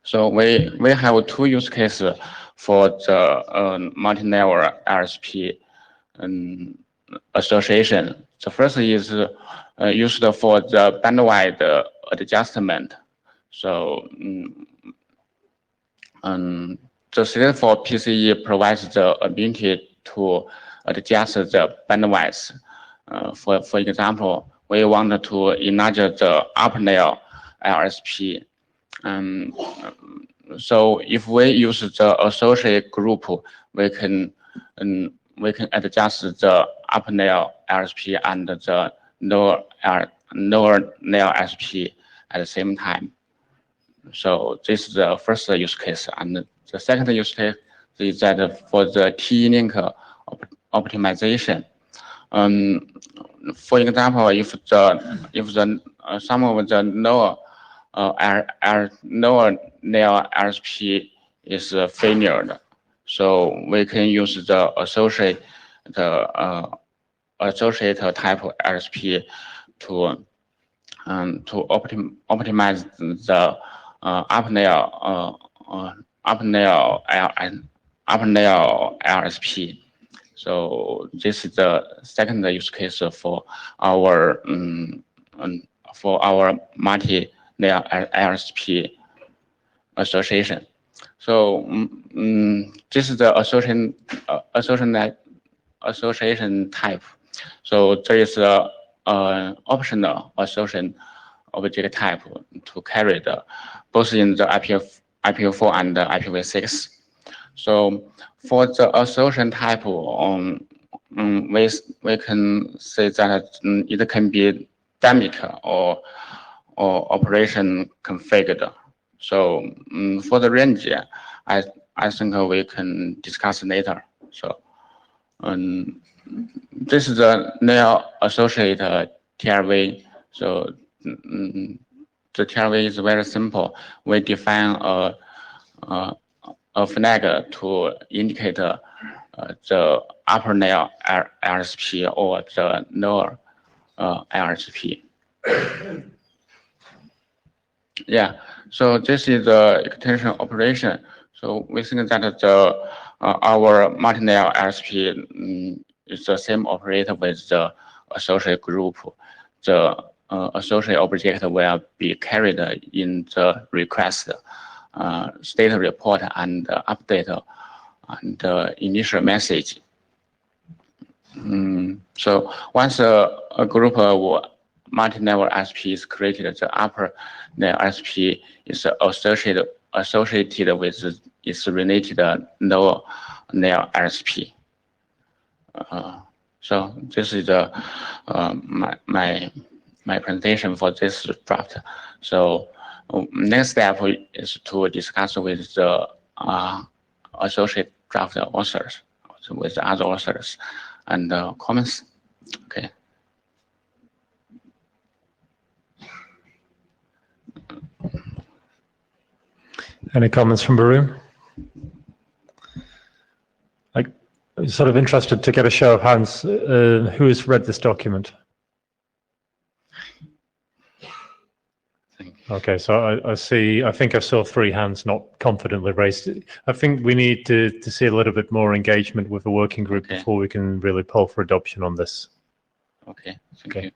So we have 2 use cases for the multi-level LSP association. The first is used for the bandwidth adjustment. So the system for PCE provides the ability to adjust the bandwidth. For example, we want to enlarge the upper layer LSP. So if we use the associate group, we can adjust the upper layer LSP and the lower layer LSP at the same time. So this is the first use case, and the second use case is that for the T-link optimization. For example, if some of the lower layer LSP is failed, so we can use the associate the associated type RSP to optimize the upper layer RSP. So this is the second use case for our multi-layer RSP association. So this is the association type. So there is a optional association object type to carry the both in the IPv4 and the IPv6. So for the association type, we can say that it can be dynamic or operation configured. So for the range, I think we can discuss later. So this is the layer associated TLV. So the TLV is very simple. We define a flag to indicate the upper layer RSP or the lower RSP. Yeah, so this is the extension operation. So we think that our multi-layer RSP is the same operator with the associate group. The associate object will be carried in the request state report and update and initial message. So once a group of multi-level RSP is created, the upper layer RSP is associated with its related lower layer RSP. So this is my presentation for this draft. So next step is to discuss with the associate draft authors, with the other authors, and comments. Okay. Any comments from the room? I'm sort of interested to get a show of hands. Who has read this document? Okay, so I think I saw 3 hands not confidently raised. I think we need to see a little bit more engagement with the working group before we can really pull for adoption on this. Okay, thank you.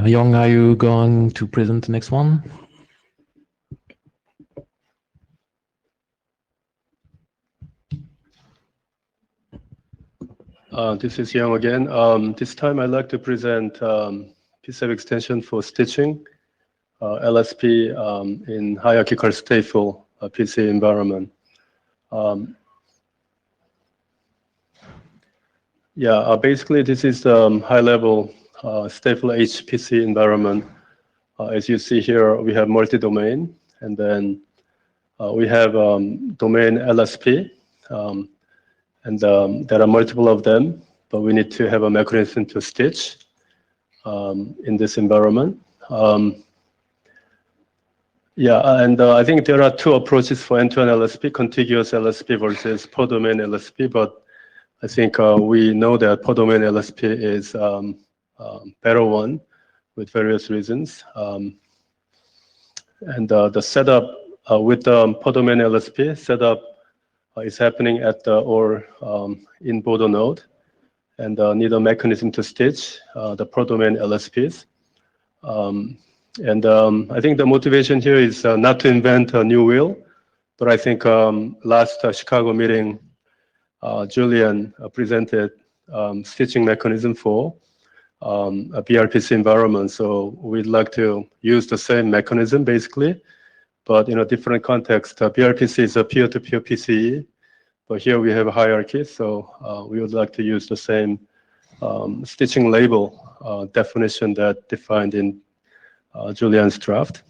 Young, are you going to present the next one? This is Young again. This time I'd like to present piece of extension for stitching LSP in hierarchical stateful PC environment. Basically this is the high-level stateful HPC environment. As you see here, we have multi-domain, and then we have domain LSP, and there are multiple of them, but we need to have a mechanism to stitch in this environment. I think there are 2 approaches for end-to-end LSP, contiguous LSP versus per domain LSP, but I think we know that per domain LSP is better one with various reasons. The setup with the per domain LSP setup is happening at the or in Bodo node, and need a mechanism to stitch the per domain LSPs. I think the motivation here is not to invent a new wheel, but I think last Chicago meeting, Julian presented stitching mechanism for a BRPC environment. So we'd like to use the same mechanism basically, but in a different context. BRPC is a peer-to-peer PCE, but here we have a hierarchy. So we would like to use the same stitching label definition that defined in Julian's draft.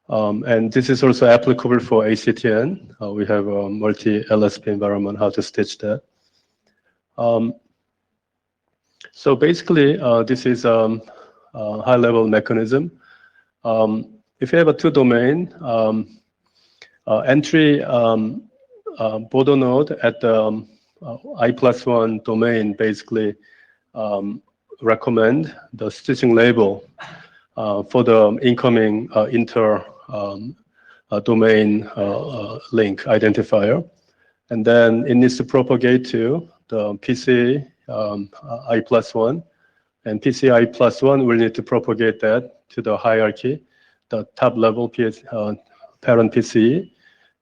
And this is also applicable for ACTN. We have a multi-LSP environment, how to stitch that. So basically, this is a high-level mechanism. If you have a two-domain, entry border node at the I+1 domain basically recommend the stitching label for the incoming inter domain link identifier. And then it needs to propagate to the PC I+1. And PCI +1 will need to propagate that to the hierarchy, the top level parent PCE.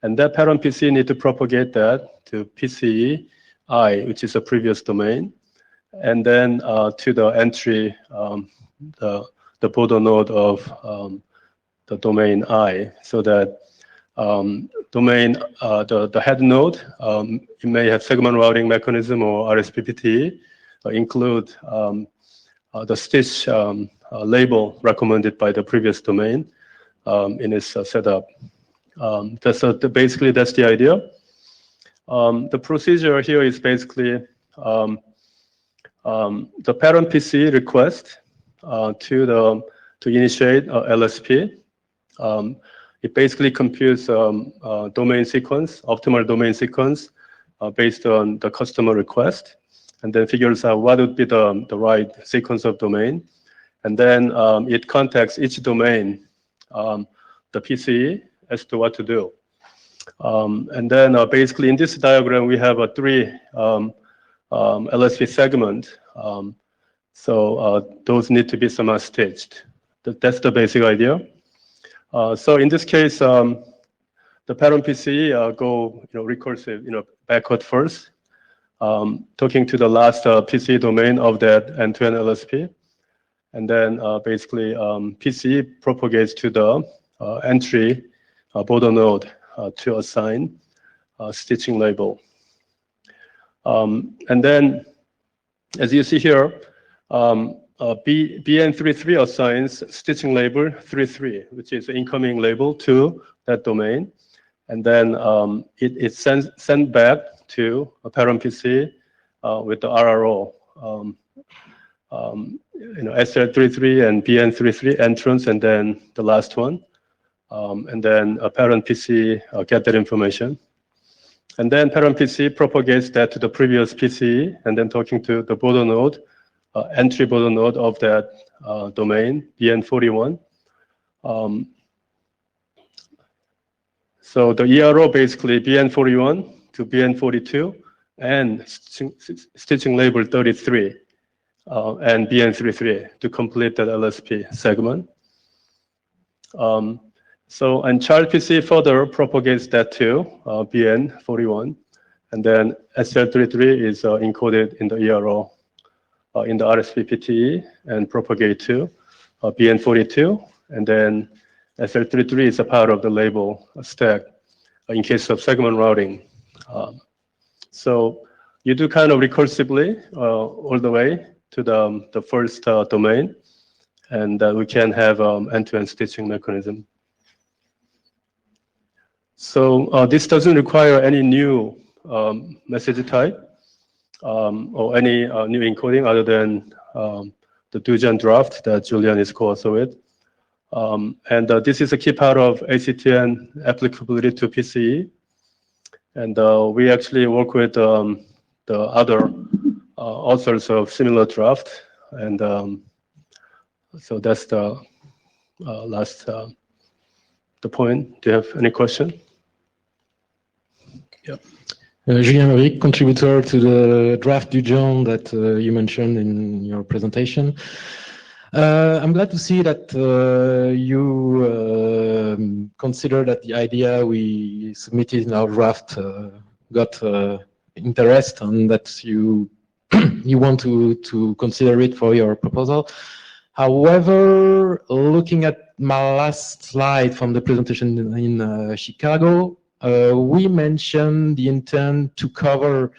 And that parent PCE need to propagate that to PCE I, which is a previous domain. And then to the entry, the border node of the domain I, so that domain, the head node, it may have segment routing mechanism or RSPPT, include the stitch label recommended by the previous domain in its setup. Basically, that's the idea. The procedure here is basically the parent PC request to initiate LSP. It basically computes domain sequence, optimal domain sequence, based on the customer request, and then figures out what would be the right sequence of domain. And then it contacts each domain, the PCE, as to what to do. And then basically in this diagram, we have a 3 LSP segment. So those need to be somehow stitched. That's the basic idea. So in this case, the parent PCE go recursive, backward first, talking to the last PCE domain of that end-to-end LSP. And then basically PCE propagates to the entry border node to assign stitching label. And then, as you see here, BN33 assigns stitching label 33, which is the incoming label to that domain. And then it sends back to a parent PC with the RRO, SL33 and BN33 entrance, and then the last one. And then a parent PC get that information. And then parent PC propagates that to the previous PCE, and then talking to the border node, entry border node of that domain, BN41. So the ERO basically BN41 to BN42 and stitching label 33 and BN33 to complete that LSP segment. So, and child PC further propagates that to BN41, and then SL33 is encoded in the ERO in the RSPPTE and propagate to BN42, and then SL33 is a part of the label stack in case of segment routing. So you do kind of recursively all the way to the first domain, and we can have end-to-end stitching mechanism. So this doesn't require any new message type or any new encoding other than the Dujan draft that Julian is co-author with. And this is a key part of ACTN applicability to PCE. And we actually work with the other authors of similar draft. And so that's the last the point. Do you have any question? Yeah. Julien Rick, contributor to the draft Dujan that you mentioned in your presentation. I'm glad to see that you consider that the idea we submitted in our draft got interest, and that you you want to consider it for your proposal. However, looking at my last slide from the presentation in Chicago, we mentioned the intent to cover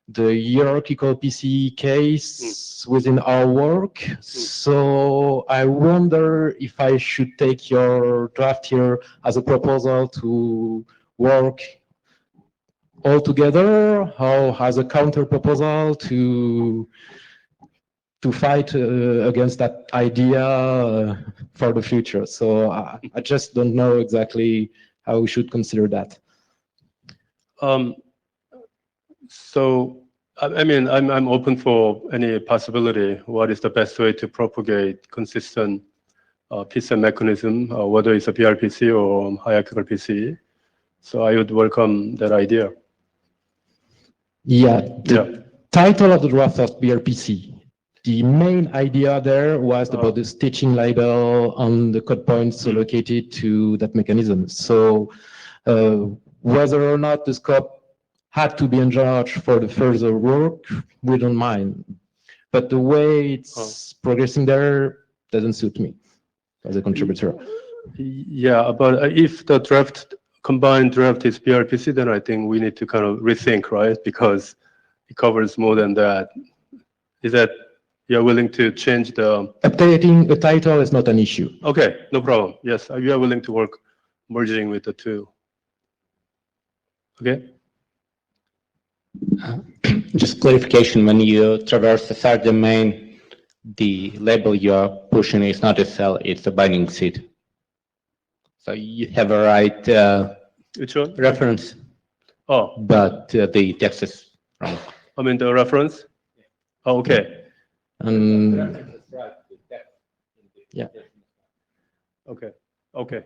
the hierarchical PCE case within our work. So I wonder if I should take your draft here as a proposal to work all together or as a counter proposal to fight against that idea for the future. So I just don't know exactly how we should consider that. So, I mean, I'm open for any possibility. What is the best way to propagate consistent PCM mechanism, whether it's a PRPC or hierarchical PCE? So I would welcome that idea. Yeah, the title of the draft of BRPC, the main idea there was about the stitching label on the code points allocated to that mechanism. So whether or not the scope had to be enlarged for the further work, we don't mind. But the way it's progressing there doesn't suit me as a contributor. Yeah, but if the combined draft is PRPC, then I think we need to kind of rethink, right? Because it covers more than that. Is that you're willing to change the... Updating the title is not an issue. Okay, no problem. Yes, you are willing to work merging with the two. Okay. Just clarification, when you traverse the third domain, the label you're pushing is not a cell, it's a binding seed. So you have a right Which one? reference, but the text is wrong. I mean the reference? Oh, okay. Yeah. Okay. Okay.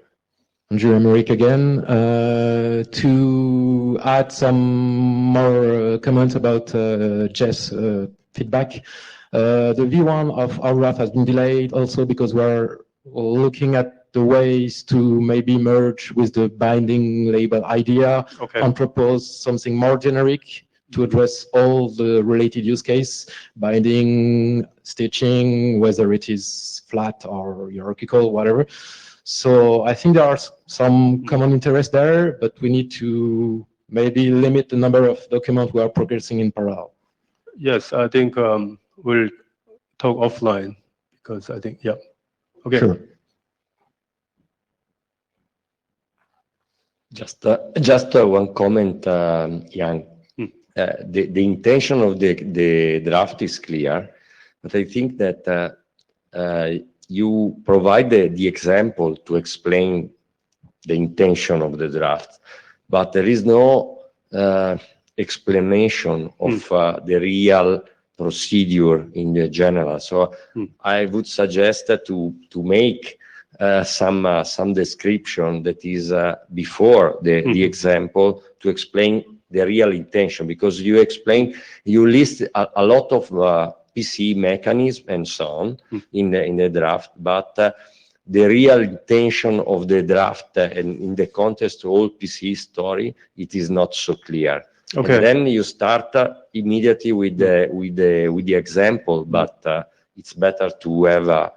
Andrew Emmerich again. To add some more comments about Jess' feedback. The V1 of our graph has been delayed also because we're looking at the ways to maybe merge with the binding label idea and propose something more generic to address all the related use case, binding, stitching, whether it is flat or hierarchical, whatever. So I think there are some common interests there, but we need to maybe limit the number of documents we are progressing in parallel. Yes, I think we'll talk offline because I think, yeah. Okay. Sure. Just one comment, Yang. The intention of the draft is clear, but I think that you provided the example to explain the intention of the draft, but there is no explanation of the real procedure in the general. So I would suggest to make some description that is before the example to explain the real intention, because you list a lot of PC mechanism and so on in the draft, but the real intention of the draft and in the context of all PC story, it is not so clear. Okay. And then you start immediately with the example, but it's better to have a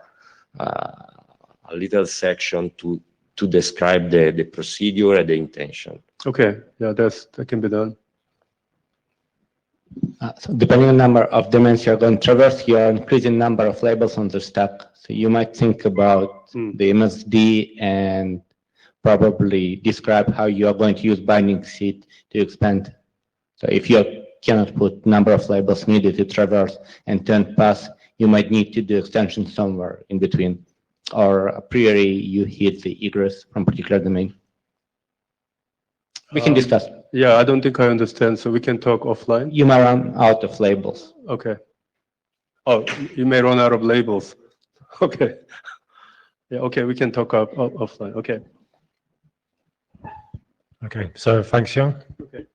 little section to describe the procedure and the intention. Okay, yeah, that can be done. So depending on the number of domains you're going to traverse, you're increasing number of labels on the stack. So you might think about the MSD and probably describe how you are going to use binding seed to expand. So if you cannot put number of labels needed to traverse and turn pass, you might need to do extension somewhere in between, or a priori you hit the egress from particular domain. We can discuss. Yeah, I don't think I understand, so we can talk offline. You may run out of labels. Okay. Oh, you may run out of labels. Okay. Yeah, okay, we can talk offline. Okay. Okay, so thanks, Yang. Okay.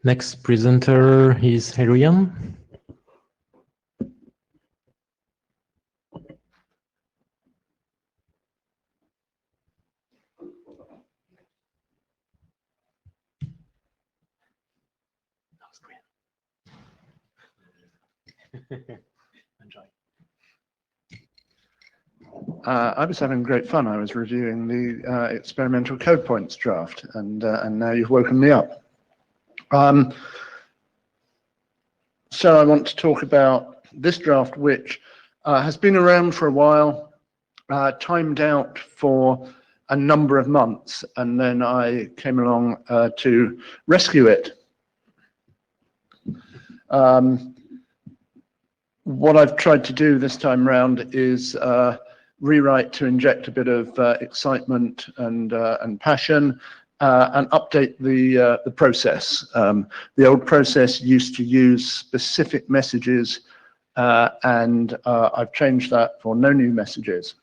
Next presenter is Adrian. Enjoy. I was having great fun. I was reviewing the experimental code points draft, and now you've woken me up. So I want to talk about this draft, which has been around for a while. timed out for a number of months, and then I came along to rescue it. What I've tried to do this time round is rewrite to inject a bit of excitement and passion, and update the process. The old process used to use specific messages, and I've changed that for no new messages.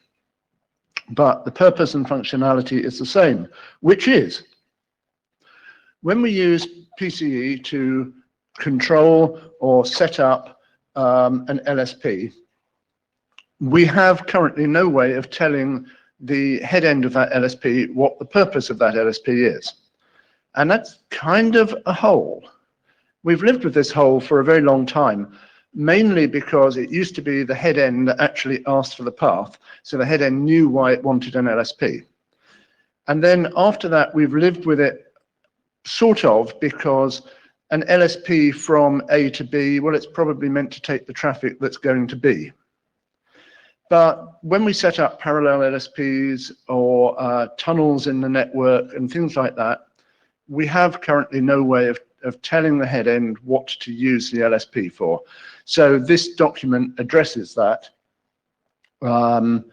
But the purpose and functionality is the same, which is when we use PCE to control or set up an LSP, we have currently no way of telling the head end of that LSP what the purpose of that LSP is. And that's kind of a hole. We've lived with this hole for a very long time, mainly because it used to be the head end that actually asked for the path. So the head end knew why it wanted an LSP. And then after that, we've lived with it sort of, because an LSP from A to B, well, it's probably meant to take the traffic that's going to B. But when we set up parallel LSPs or tunnels in the network and things like that, we have currently no way of telling the head end what to use the LSP for. So this document addresses that. The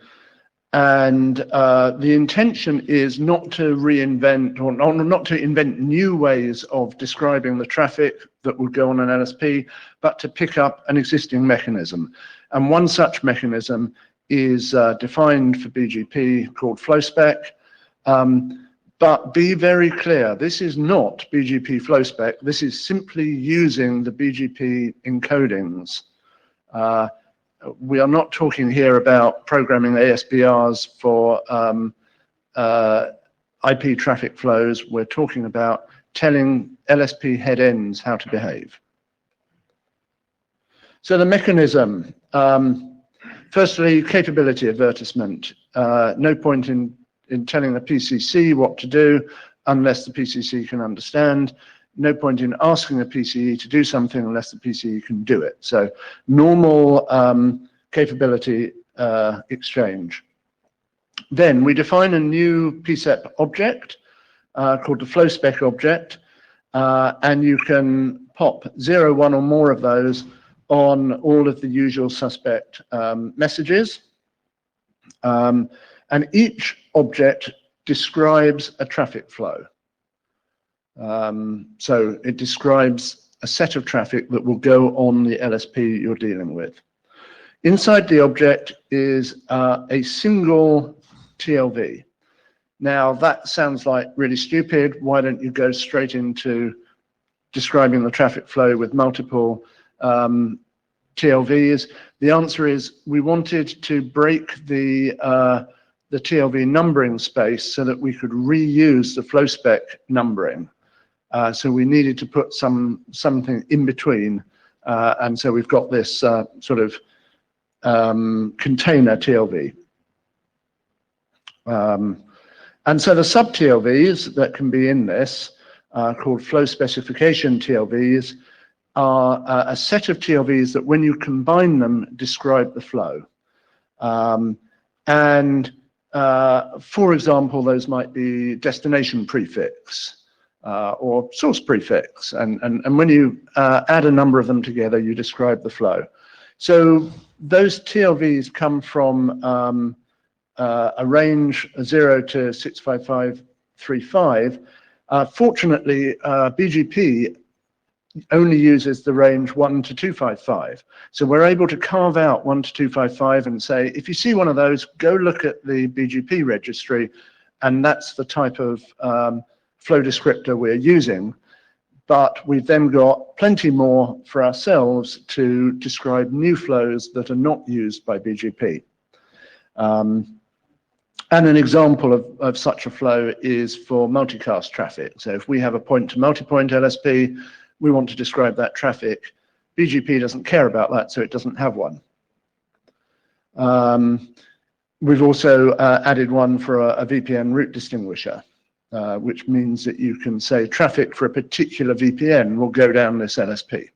intention is not to reinvent or not to invent new ways of describing the traffic that would go on an LSP, but to pick up an existing mechanism. And one such mechanism is defined for BGP called FlowSpec. But be very clear, this is not BGP FlowSpec. This is simply using the BGP encodings. We are not talking here about programming ASBRs for IP traffic flows. We're talking about telling LSP head ends how to behave. So the mechanism, firstly, capability advertisement. No point in telling the PCC what to do unless the PCC can understand. No point in asking the PCE to do something unless the PCE can do it. So normal capability exchange. Then we define a new PCEP object called the FlowSpec object, and you can pop 0, 1 or more of those on all of the usual suspect messages. And each object describes a traffic flow. So it describes a set of traffic that will go on the LSP you're dealing with. Inside the object is a single TLV. Now that sounds like really stupid. Why don't you go straight into describing the traffic flow with multiple TLVs? The answer is we wanted to break the TLV numbering space so that we could reuse the FlowSpec numbering. So we needed to put something in between, and so we've got this sort of container TLV. And so the sub-TLVs that can be in this, called flow specification TLVs, are a set of TLVs that when you combine them, describe the flow. For example, those might be destination prefix or source prefix. And when you add a number of them together, you describe the flow. So those TLVs come from a range 0 to 65535. Fortunately, BGP only uses the range 1 to 255. So we're able to carve out 1 to 255 and say, if you see one of those, go look at the BGP registry, and that's the type of flow descriptor we're using. But we've then got plenty more for ourselves to describe new flows that are not used by BGP. And an example of such a flow is for multicast traffic. So if we have a point-to-multipoint LSP, we want to describe that traffic. BGP doesn't care about that, so it doesn't have one. We've also added one for a VPN route distinguisher, which means that you can say traffic for a particular VPN will go down this LSP.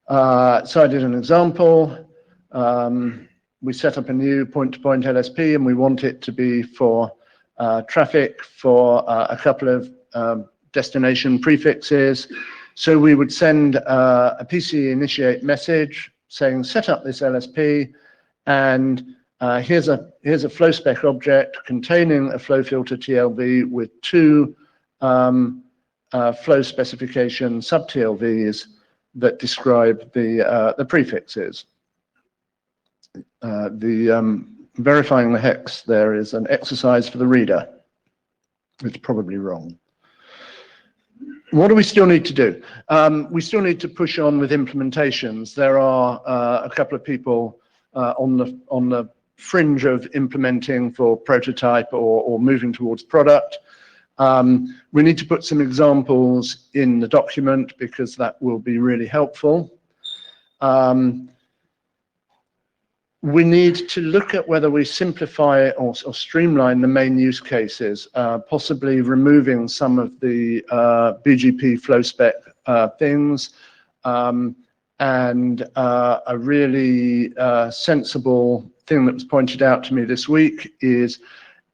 So I did an example. We set up a new point-to-point LSP, and we want it to be for traffic for a couple of destination prefixes. So we would send a PCE initiate message saying, set up this LSP, and here's a flow spec object containing a flow filter TLV with two flow specification sub TLVs that describe the prefixes. Verifying the hex there is an exercise for the reader. It's probably wrong. What do we still need to do? We still need to push on with implementations. There are a couple of people on the fringe of implementing for prototype or moving towards product. We need to put some examples in the document because that will be really helpful. We need to look at whether we simplify or streamline the main use cases, possibly removing some of the BGP flow spec things, and a really sensible thing that was pointed out to me this week is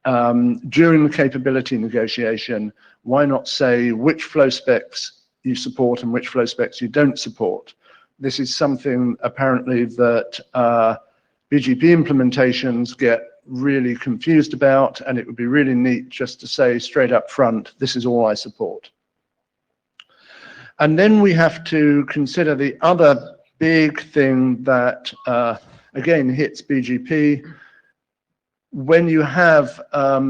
during the capability negotiation, why not say which flow specs you support and which flow specs you don't support? This is something apparently that BGP implementations get really confused about, and it would be really neat just to say straight up front, this is all I support. And then we have to consider the other big thing that, again, hits BGP. When you have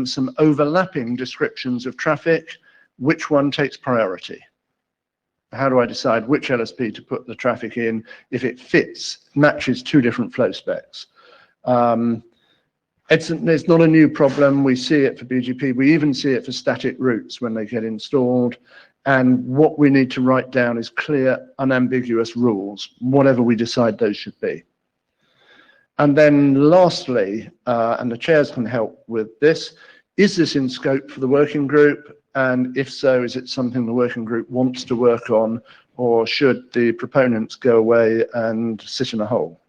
some overlapping descriptions of traffic, which one takes priority? How do I decide which LSP to put the traffic in if it matches two different flow specs? It's not a new problem. We see it for BGP. We even see it for static routes when they get installed. And what we need to write down is clear, unambiguous rules, whatever we decide those should be. And then lastly, and the chairs can help with this, is this in scope for the working group? And if so, is it something the working group wants to work on, or should the proponents go away and sit in a hole?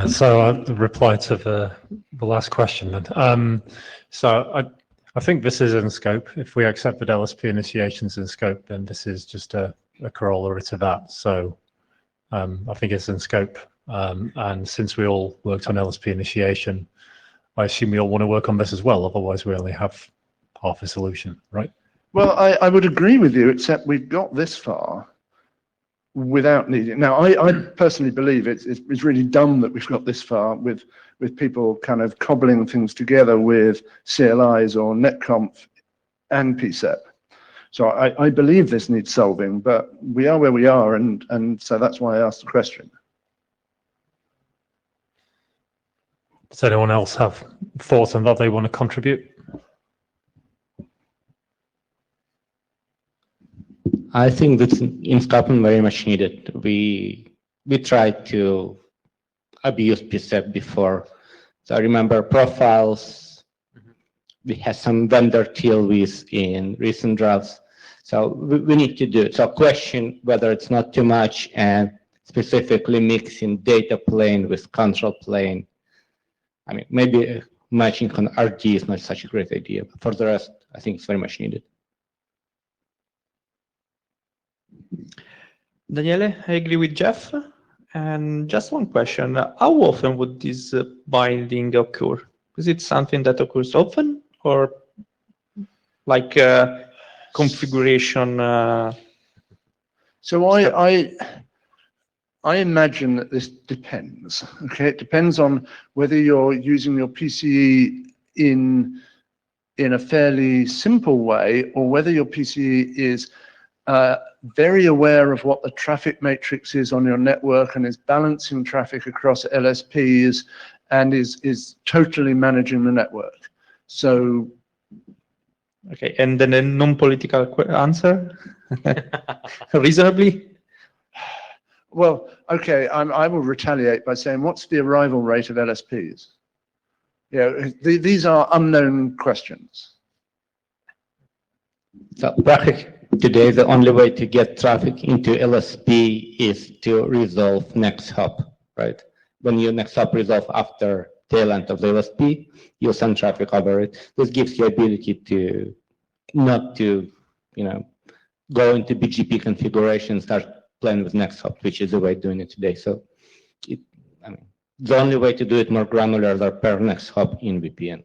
So the reply to the last question then. So I think this is in scope. If we accept that LSP initiations in scope, then this is just a corollary to that. So I think it's in scope. And since we all worked on LSP initiation, I assume we all want to work on this as well. Otherwise, we only have half a solution, right? Well, I would agree with you, except we've got this far without needing. Now, I personally believe it's really dumb that we've got this far with people kind of cobbling things together with CLIs or netconf and PSEP. So I believe this needs solving, but we are where we are, and so that's why I asked the question. Does anyone else have thoughts on that they want to contribute? I think that's in scope and very much needed. We tried to abuse PSEP before. So I remember profiles. We had some vendor TLVs in recent drafts. So we need to do it. So question whether it's not too much and specifically mixing data plane with control plane. I mean, maybe matching on RD is not such a great idea, but for the rest, I think it's very much needed. Daniele, I agree with Jeff. And just one question. How often would this binding occur? Is it something that occurs often, or like configuration? So I imagine that this depends. Okay, it depends on whether you're using your PCE in a fairly simple way, or whether your PCE is very aware of what the traffic matrix is on your network and is balancing traffic across LSPs and is totally managing the network. So, okay, and then a non-political answer, reasonably. Well, okay, I will retaliate by saying, what's the arrival rate of LSPs? These are unknown questions. So today, the only way to get traffic into LSP is to resolve next hop, right? When you next hop resolve after tail end of the LSP, you send traffic over it. This gives you ability to not to, go into BGP configuration, start playing with next hop, which is the way of doing it today. So, the only way to do it more granular than per next hop in VPN.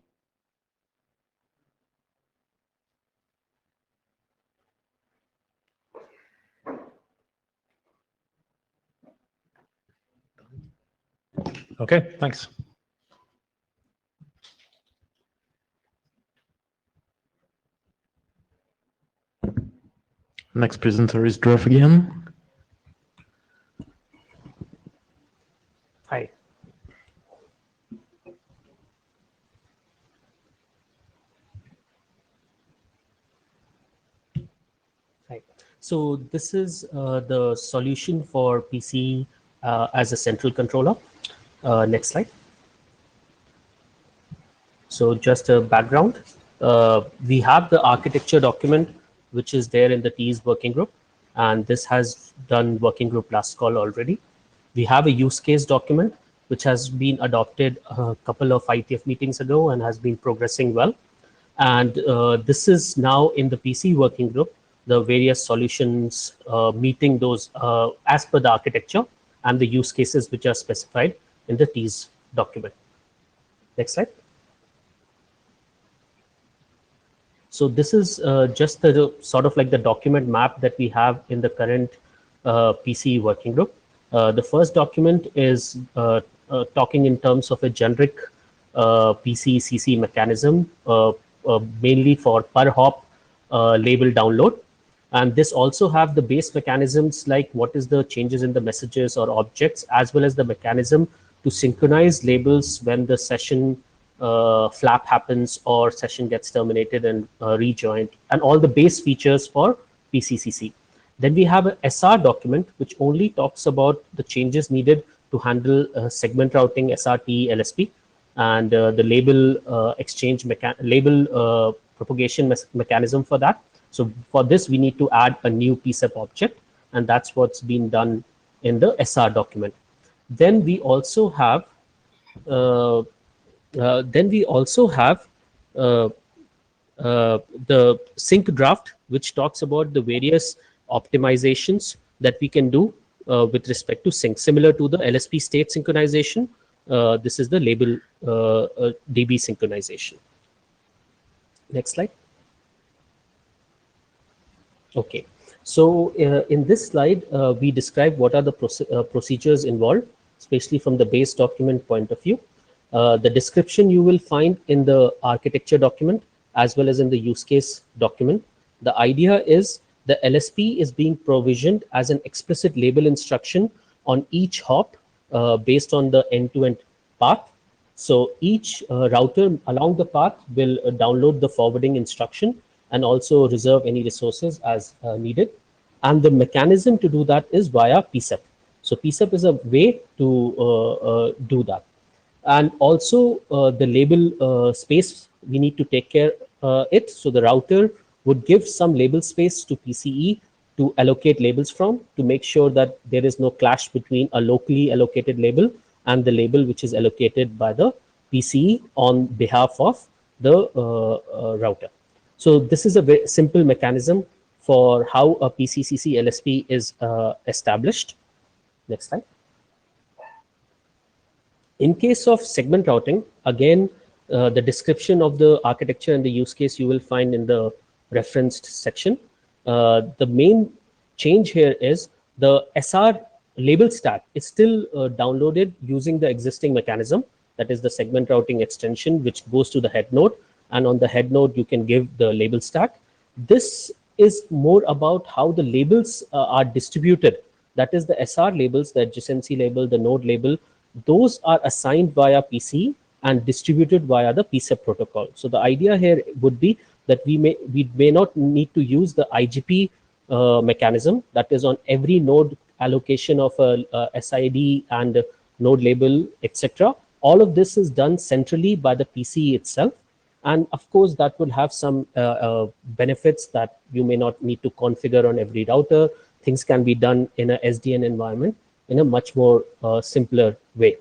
Okay, thanks. Next presenter is Drew again. Hi. Hi. So this is the solution for PC as a central controller. Next slide. So just a background. We have the architecture document, which is there in the T's working group. And this has done working group last call already. We have a use case document, which has been adopted a couple of IETF meetings ago and has been progressing well. And this is now in the PC working group, the various solutions meeting those as per the architecture and the use cases which are specified in the T's document. Next slide. So this is just the sort of like the document map that we have in the current PC working group. The first document is talking in terms of a generic PC CC mechanism, mainly for per hop label download. And this also have the base mechanisms like what is the changes in the messages or objects, as well as the mechanism to synchronize labels when the session flap happens or session gets terminated and rejoined, and all the base features for PCCC. Then we have a SR document, which only talks about the changes needed to handle segment routing, SRT, LSP, and the label exchange label propagation mechanism for that. So for this, we need to add a new PCEP object, and that's what's been done in the SR document. Then we also have the sync draft, which talks about the various optimizations that we can do with respect to sync, similar to the LSP state synchronization. This is the label DB synchronization. Next slide. Okay, so in this slide, we describe what are the procedures involved, especially from the base document point of view. The description you will find in the architecture document as well as in the use case document. The idea is the LSP is being provisioned as an explicit label instruction on each hop based on the end-to-end path. So each router along the path will download the forwarding instruction and also reserve any resources as needed. And the mechanism to do that is via PCEP. So PCEP is a way to do that. And also the label space, we need to take care it. So the router would give some label space to PCE to allocate labels from, to make sure that there is no clash between a locally allocated label and the label which is allocated by the PCE on behalf of the router. So this is a very simple mechanism for how a PCCC LSP is established. Next slide. In case of segment routing, again, the description of the architecture and the use case you will find in the referenced section. The main change here is the SR label stack is still downloaded using the existing mechanism, that is the segment routing extension, which goes to the head node. And on the head node, you can give the label stack. This is more about how the labels are distributed. That is the SR labels, the adjacency label, the node label. Those are assigned via PC and distributed via the PCEP protocol. So the idea here would be that we may not need to use the IGP mechanism, that is on every node allocation of a SID and a node label, etc. All of this is done centrally by the PC itself. And of course, that will have some benefits that you may not need to configure on every router. Things can be done in a SDN environment in a much more simpler way.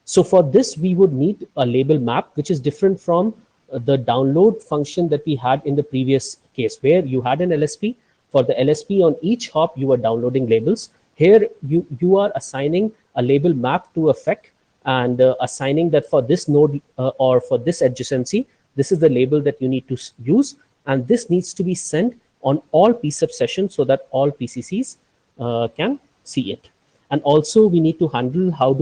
So for this, we would need a label map, which is different from the download function that we had in the previous case, where you had an LSP. For the LSP on each hop, you are downloading labels. Here, you are assigning a label map to a FEC and assigning that for this node or for this adjacency, this is the label that you need to use. And this needs to be sent on all PSUB sessions so that all PCCs can see it. And also we need to handle how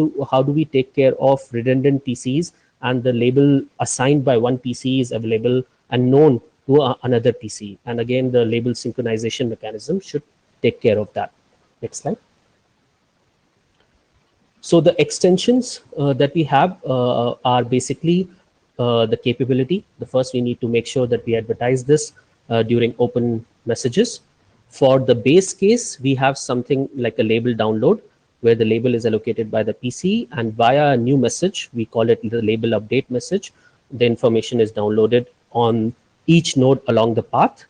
do we take care of redundant PCs and the label assigned by one PC is available and known to another PC. And again, the label synchronization mechanism should take care of that. Next slide. So the extensions that we have are basically the capability. The first, we need to make sure that we advertise this during open messages. For the base case, we have something like a label download, where the label is allocated by the PC, and via a new message, we call it the label update message, the information is downloaded on each node along the path.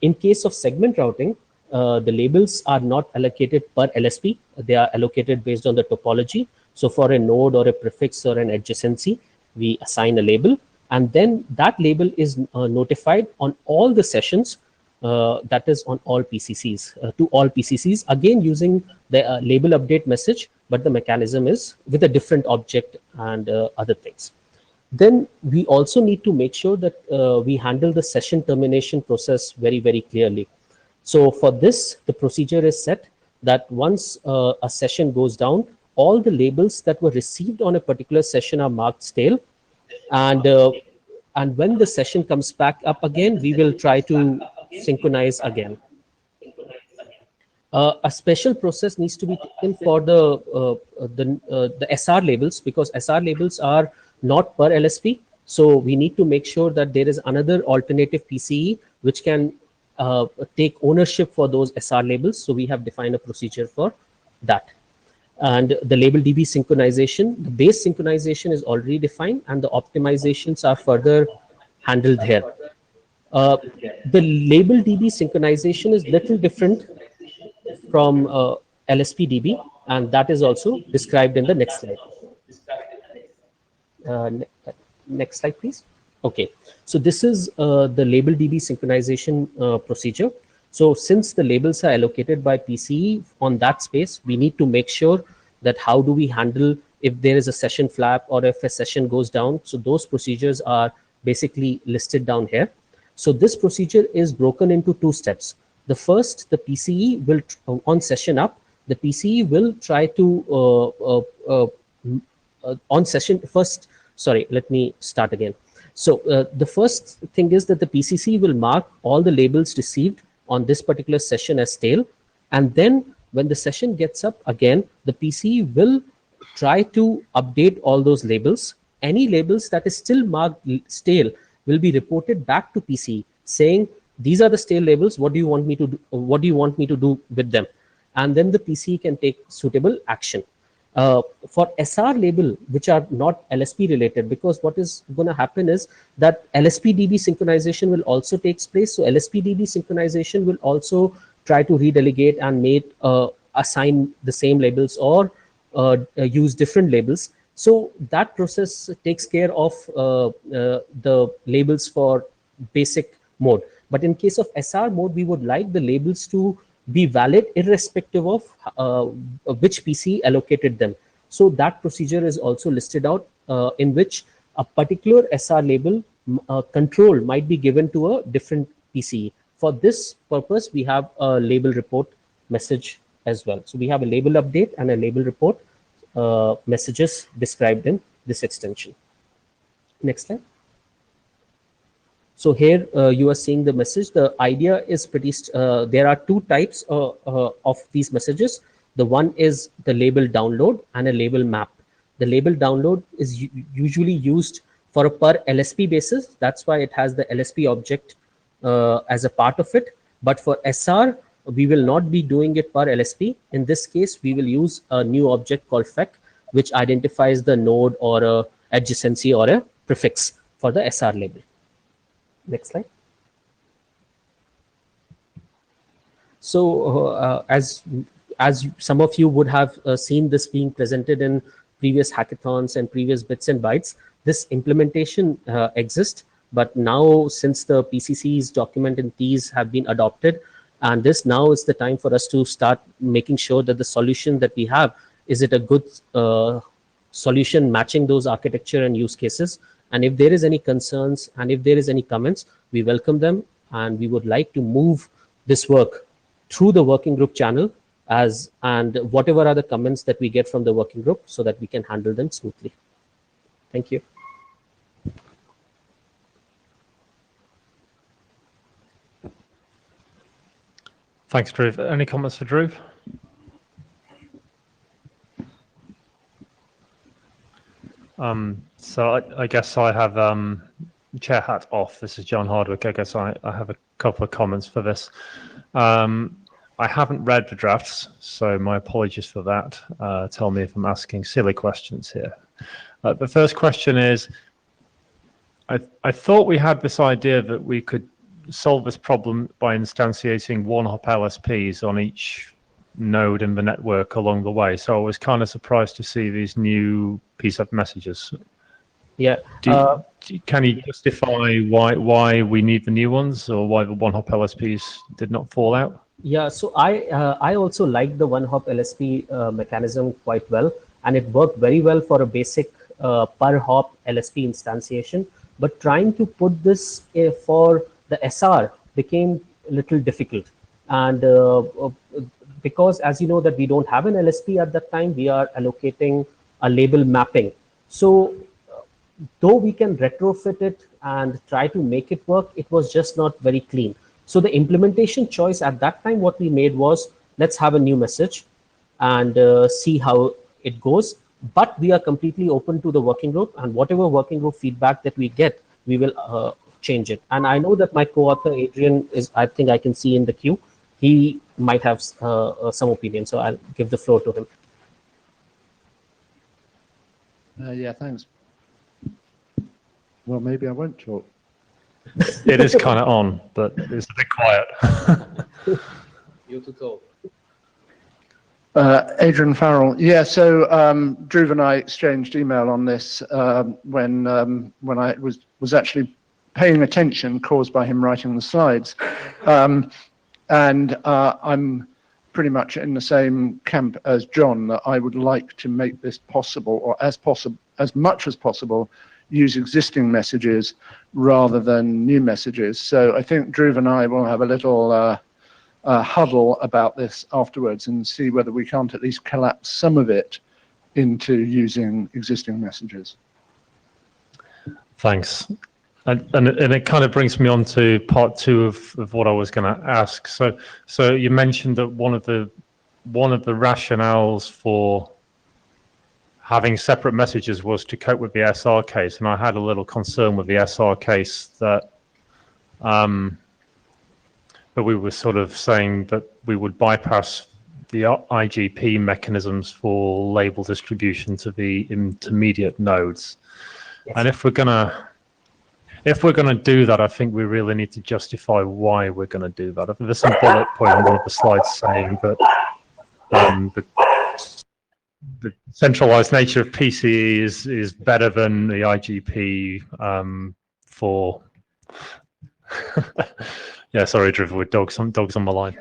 In case of segment routing, the labels are not allocated per LSP. They are allocated based on the topology. So for a node or a prefix or an adjacency, we assign a label, and then that label is notified on all the sessions, that is on all PCCs, to all PCCs, again using the label update message, but the mechanism is with a different object and other things. Then we also need to make sure that we handle the session termination process very, very clearly. So for this, the procedure is set that once a session goes down, all the labels that were received on a particular session are marked stale. And when the session comes back up again, we will try to synchronize again. A special process needs to be taken for the SR labels, because SR labels are not per LSP. So we need to make sure that there is another alternative PCE which can take ownership for those SR labels. So we have defined a procedure for that. And the label DB synchronization, the base synchronization is already defined, and the optimizations are further handled here. The label DB synchronization is little different from LSP DB, and that is also described in the next slide. Next slide, please. Okay, so this is the label DB synchronization procedure. So since the labels are allocated by PCE on that space, we need to make sure that how do we handle if there is a session flap or if a session goes down. So those procedures are basically listed down here. So this procedure is broken into two steps. The first, the PCE will, on session up, the PCE will try to, on session first, sorry, let me start again. So the first thing is that the PCC will mark all the labels received on this particular session as stale. And then when the session gets up again, the PCE will try to update all those labels. Any labels that is still marked stale will be reported back to PCE saying, these are the stale labels, what do you want me to do, what do you want me to do with them? And then the PCE can take suitable action. For SR label, which are not LSP related, because what is going to happen is that LSP DB synchronization will also takes place. So LSP DB synchronization will also try to redelegate and assign the same labels or use different labels. So that process takes care of the labels for basic mode. But in case of SR mode, we would like the labels to be valid irrespective of which PC allocated them. So that procedure is also listed out in which a particular SR label control might be given to a different PCE. For this purpose, we have a label report message as well. So we have a label update and a label report messages described in this extension. Next slide. So here you are seeing the message. The idea is pretty, there are two types of these messages. The one is the label download and a label map. The label download is usually used for a per LSP basis. That's why it has the LSP object as a part of it. But for SR, we will not be doing it per LSP. In this case, we will use a new object called FEC, which identifies the node or a adjacency or a prefix for the SR label. Next slide. So as some of you would have seen this being presented in previous hackathons and previous bits and bytes, this implementation exists, but now since the PCC's document and these have been adopted, and this now is the time for us to start making sure that the solution that we have, is it a good solution matching those architecture and use cases? And if there is any concerns and if there is any comments, we welcome them, and we would like to move this work through the working group channel and whatever are the comments that we get from the working group, so that we can handle them smoothly. Thank you. Thanks, Dhruv. Any comments for Dhruv? So I guess I have chair hat off. This is John Hardwick. I guess I have a couple of comments for this. I haven't read the drafts, so my apologies for that. Tell me if I'm asking silly questions here. The first question is, I thought we had this idea that we could solve this problem by instantiating one-hop LSPs on each node in the network along the way. So I was kind of surprised to see these new PSAP messages. Yeah. Can you justify why we need the new ones, or why the one-hop LSPs did not fall out? Yeah, so I also like the one-hop LSP mechanism quite well, and it worked very well for a basic per-hop LSP instantiation. But trying to put this for the SR became a little difficult, and because, as you know, that we don't have an LSP at that time, we are allocating a label mapping. So though we can retrofit it and try to make it work, it was just not very clean. So the implementation choice at that time, what we made was, let's have a new message and see how it goes. But we are completely open to the working group, and whatever working group feedback that we get, we will change it. And I know that my co-author Adrian is, I think I can see in the queue, he might have some opinion. So I'll give the floor to him. Yeah, thanks. Well, maybe I won't talk. It is kind of on, but it's a bit quiet. You to talk. Adrian Farrell. Yeah, so Dhruv and I exchanged email on this when I was actually paying attention, caused by him writing the slides. And I'm pretty much in the same camp as John, that I would like to make this possible, or as much as possible, use existing messages rather than new messages. So I think Dhruv and I will have a little huddle about this afterwards and see whether we can't at least collapse some of it into using existing messages. Thanks. And it kind of brings me on to part two of what I was going to ask. So you mentioned that one of the rationales for having separate messages was to cope with the SR case, and I had a little concern with the SR case that we were sort of saying that we would bypass the IGP mechanisms for label distribution to the intermediate nodes. Yes. And if we're gonna do that, I think we really need to justify why we're gonna do that. I think there's some bullet point on one of the slides saying that the centralized nature of PCE is better than the IGP for. Yeah, sorry, driven with dogs on my line.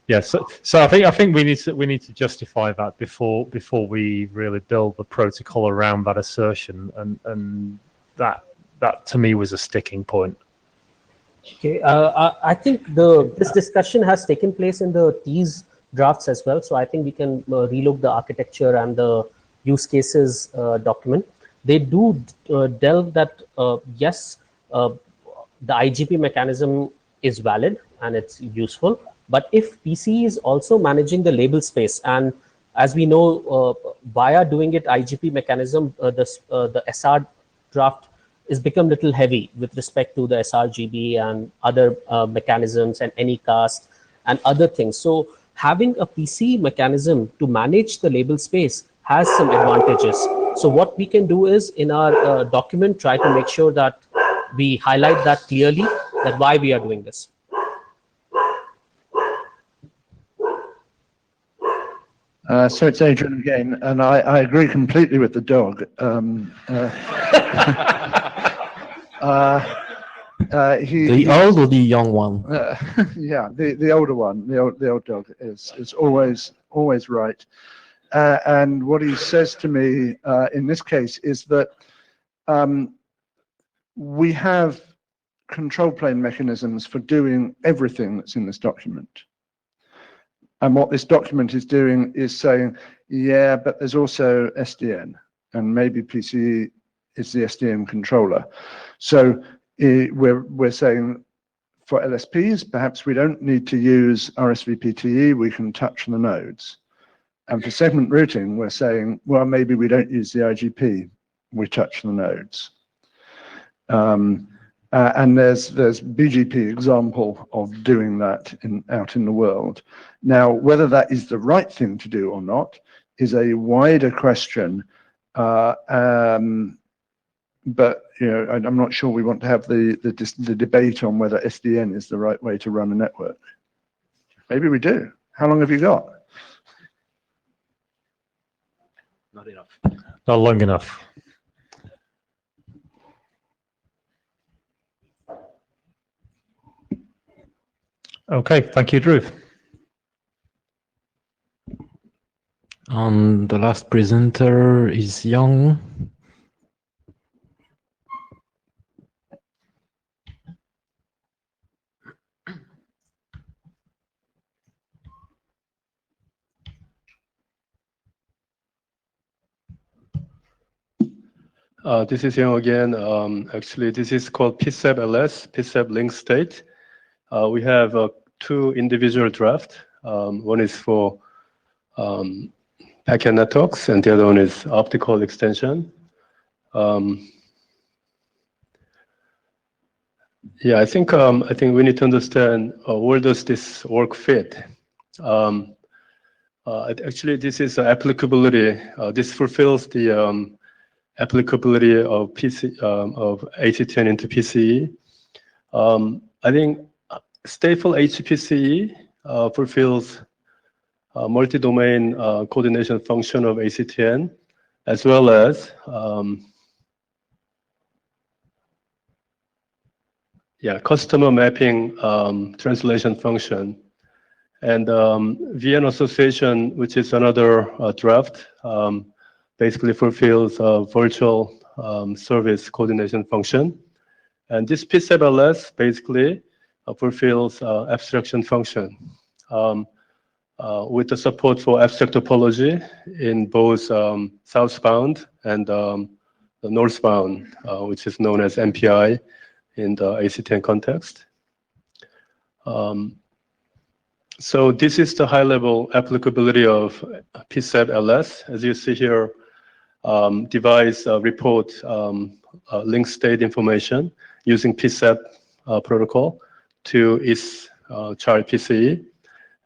Yeah, so I think we need to justify that before we really build the protocol around that assertion, and that to me was a sticking point. Okay, I think this discussion has taken place in the TEAS drafts as well, so I think we can relook the architecture and the use cases document. They do delve that yes, the IGP mechanism is valid and it's useful, but if PCE is also managing the label space, and as we know, via doing it IGP mechanism, the SR draft is become little heavy with respect to the sRGB and other mechanisms and Anycast and other things. So having a PCE mechanism to manage the label space has some advantages. So what we can do is, in our document, try to make sure that we highlight that clearly, that why we are doing this. So it's Adrian again, and I agree completely with the dog. The old or the young one? Yeah, the older one, the old dog is always right. And what he says to me in this case is that we have control plane mechanisms for doing everything that's in this document. And what this document is doing is saying, yeah, but there's also SDN, and maybe PCE is the SDN controller. So we're saying for LSPs, perhaps we don't need to use RSVPTE, we can touch the nodes. And for segment routing, we're saying, well, maybe we don't use the IGP, we touch the nodes. And there's BGP example of doing that out in the world. Now, whether that is the right thing to do or not is a wider question. But I'm not sure we want to have the debate on whether SDN is the right way to run a network. Maybe we do. How long have you got? Not enough. Not long enough. Okay, thank you, Drew. The last presenter is Young. This is Young again. Actually, this is called PSAP LS, PSAP link state. We have two individual drafts. One is for packet networks, and the other one is optical extension. Yeah, I think we need to understand where does this work fit. Actually, this is applicability. This fulfills the applicability of ACTN into PCE. I think stateful HPCE fulfills multi-domain coordination function of ACTN, as well as customer mapping translation function. And VN association, which is another draft, basically fulfills virtual service coordination function. And this PSAP-LS basically fulfills abstraction function with the support for abstract topology in both southbound and the northbound, which is known as MPI in the ACTN context. So this is the high-level applicability of PSAP-LS. As you see here, device report link state information using PSAP protocol to its child PCE.